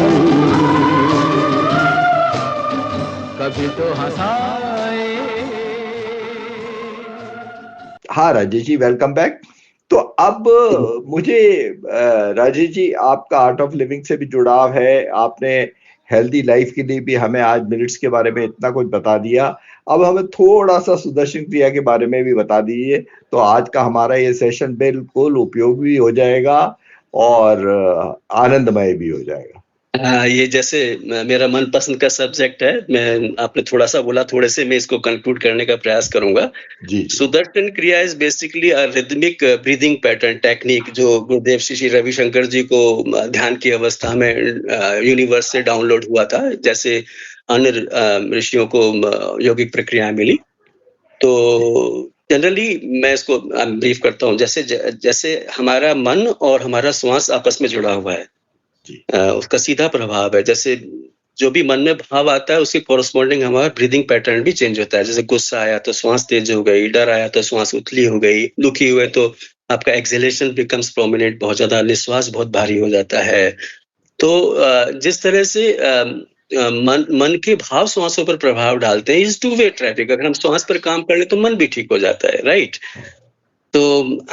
कभी तो हंसाए। हाँ राजेश जी, वेलकम बैक। तो अब मुझे राजेश जी, आपका आर्ट ऑफ लिविंग से भी जुड़ाव है, आपने हेल्दी लाइफ के लिए भी हमें आज मिनट्स के बारे में इतना कुछ बता दिया। अब हमें थोड़ा सा सुदर्शन क्रिया के बारे में भी बता दीजिए, तो आज का हमारा ये सेशन बिल्कुल उपयोगी भी हो जाएगा और आनंदमय भी हो जाएगा। ये जैसे मेरा मनपसंद का सब्जेक्ट है, मैं आपने थोड़ा सा बोला, थोड़े से मैं इसको कंक्लूड करने का प्रयास करूंगा जी। सुदर्शन क्रिया is basically a rhythmic breathing pattern technique जो गुरुदेव श्री रविशंकर जी को ध्यान की अवस्था में यूनिवर्स से डाउनलोड हुआ था, जैसे अन्य ऋषियों को यौगिक प्रक्रिया मिली। तो जनरली मैं इसको ब्रीफ करता हूँ। जैसे हमारा मन और हमारा श्वास आपस में जुड़ा हुआ है, उसका सीधा प्रभाव है। जैसे जो भी मन में भाव आता है उसके कोरस्पॉन्डिंग हमारा ब्रीदिंग पैटर्न भी चेंज होता है। जैसे गुस्सा आया तो श्वास तेज हो गई, डर आया तो श्वास उथली हो गई, दुखी हुए तो आपका एक्सहेलेशन बिकम्स प्रोमिनेंट, बहुत ज्यादा निश्वास बहुत भारी हो जाता है। तो जिस तरह से मन के भाव श्वासों पर प्रभाव डालते हैं, इज टू वे ट्रैफिक। अगर हम श्वास पर काम कर ले तो मन भी ठीक हो जाता है, राइट। तो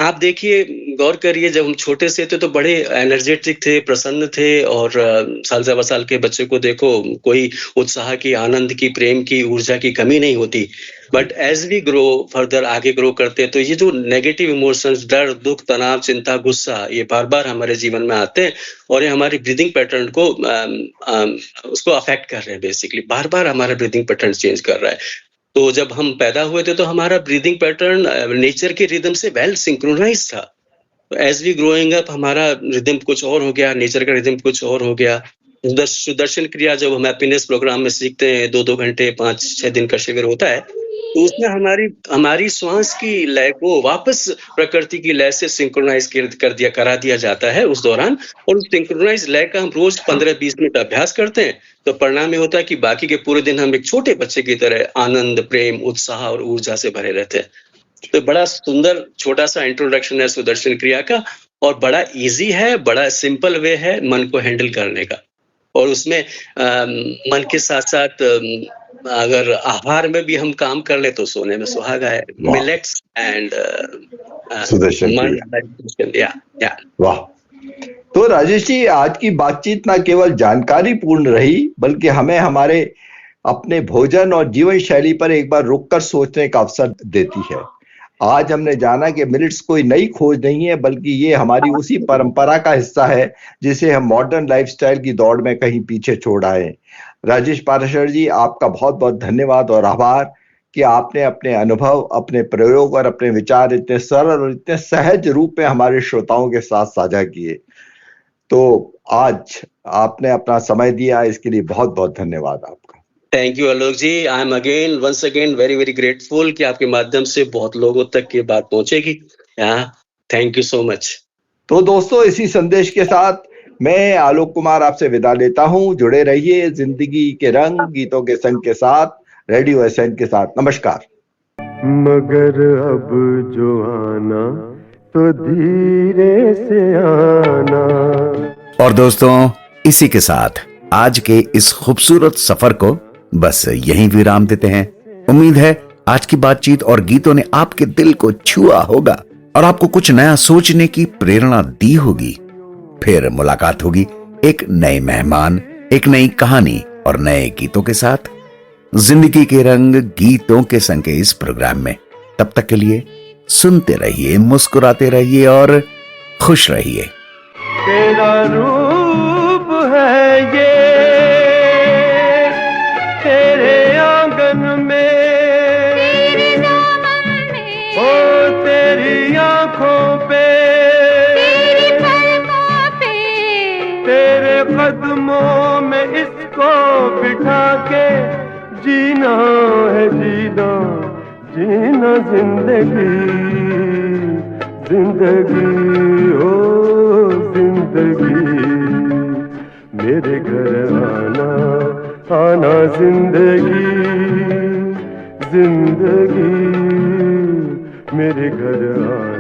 आप देखिए, गौर करिए, जब हम छोटे से थे तो बड़े एनर्जेटिक थे, प्रसन्न थे, और साल सवा साल के बच्चे को देखो, कोई उत्साह की, आनंद की, प्रेम की, ऊर्जा की कमी नहीं होती। But as we grow further, आगे ग्रो करते, तो ये जो नेगेटिव इमोशंस, डर, दुख, तनाव, चिंता, गुस्सा, ये बार बार हमारे जीवन में आते हैं और ये हमारी ब्रीदिंग पैटर्न को उसको अफेक्ट कर रहे हैं। बेसिकली बार बार हमारा ब्रीदिंग पैटर्न चेंज कर रहा है। तो जब हम पैदा हुए थे तो हमारा ब्रीदिंग पैटर्न नेचर के रिदम से वेल सिंक्रोनाइज था। एज वी ग्रोइंग अप हमारा रिदम कुछ और हो गया, नेचर का रिदम कुछ और हो गया। सुदर्शन क्रिया जब हम हैप्पीनेस प्रोग्राम में सीखते हैं, 2-2 घंटे 5-6 दिन का शिविर होता है, तो उसमें हमारी श्वास की लय को वापस प्रकृति की लय से सिंक्रोनाइज करा दिया जाता है उस दौरान। और उस सिंक्रोनाइज लय का हम रोज 15-20 मिनट अभ्यास करते हैं, तो परिणाम ये होता है कि बाकी के पूरे दिन हम एक छोटे बच्चे की तरह आनंद, प्रेम, उत्साह और ऊर्जा से भरे रहते हैं। तो बड़ा सुंदर छोटा सा इंट्रोडक्शन है सुदर्शन क्रिया का, और बड़ा इजी है, बड़ा सिंपल वे है मन को हैंडल करने का। और उसमें मन के साथ साथ अगर आहार में भी हम काम कर ले तो सोने में सुहागा है। मिलेट्स एंड सुदर्शन या वाह। तो राजेश जी, आज की बातचीत ना केवल जानकारी पूर्ण रही, बल्कि हमें हमारे अपने भोजन और जीवन शैली पर एक बार रुककर सोचने का अवसर देती है। आज हमने जाना कि मिलेट्स कोई नई खोज नहीं है, बल्कि ये हमारी उसी परंपरा का हिस्सा है जिसे हम मॉडर्न लाइफस्टाइल की दौड़ में कहीं पीछे छोड़ आए। राजेश पाराशर जी, आपका बहुत बहुत धन्यवाद और आभार कि आपने अपने अनुभव, अपने प्रयोग और अपने विचार इतने सरल और इतने सहज रूप में हमारे श्रोताओं के साथ साझा किए। तो आज आपने अपना समय दिया, इसके लिए बहुत बहुत धन्यवाद आपका। Thank you Alok ji. I am again once again very very grateful कि आपके माध्यम से बहुत लोगों तक ये बात पहुंचेगी। Thank you so much. तो दोस्तों, इसी संदेश के साथ मैं आलोक कुमार आपसे विदा लेता हूं। जुड़े रहिए जिंदगी के रंग गीतों के संग के साथ, रेडियो एसएन के साथ। नमस्कार। मगर अब जो आना तो धीरे से आना। और दोस्तों, इसी के साथ आज के इस खूबसूरत सफर को बस यहीं विराम देते हैं। उम्मीद है आज की बातचीत और गीतों ने आपके दिल को छुआ होगा और आपको कुछ नया सोचने की प्रेरणा दी होगी। फिर मुलाकात होगी एक नए मेहमान, एक नई कहानी और नए गीतों के साथ, जिंदगी के रंग गीतों के संग के इस प्रोग्राम में। तब तक के लिए सुनते रहिए, मुस्कुराते रहिए और खुश रहिए। तेरा रूप है ये तेरे आंगन में, तेरे दामन में, ओ तेरी आंखों पे, तेरी पलकों पे, तेरे कदमों में इसको बिठा के जीना है, जीना जीना जिंदगी, जिंदगी ओ जिंदगी। मेरे घर आना आना जिंदगी, जिंदगी मेरे घर आना।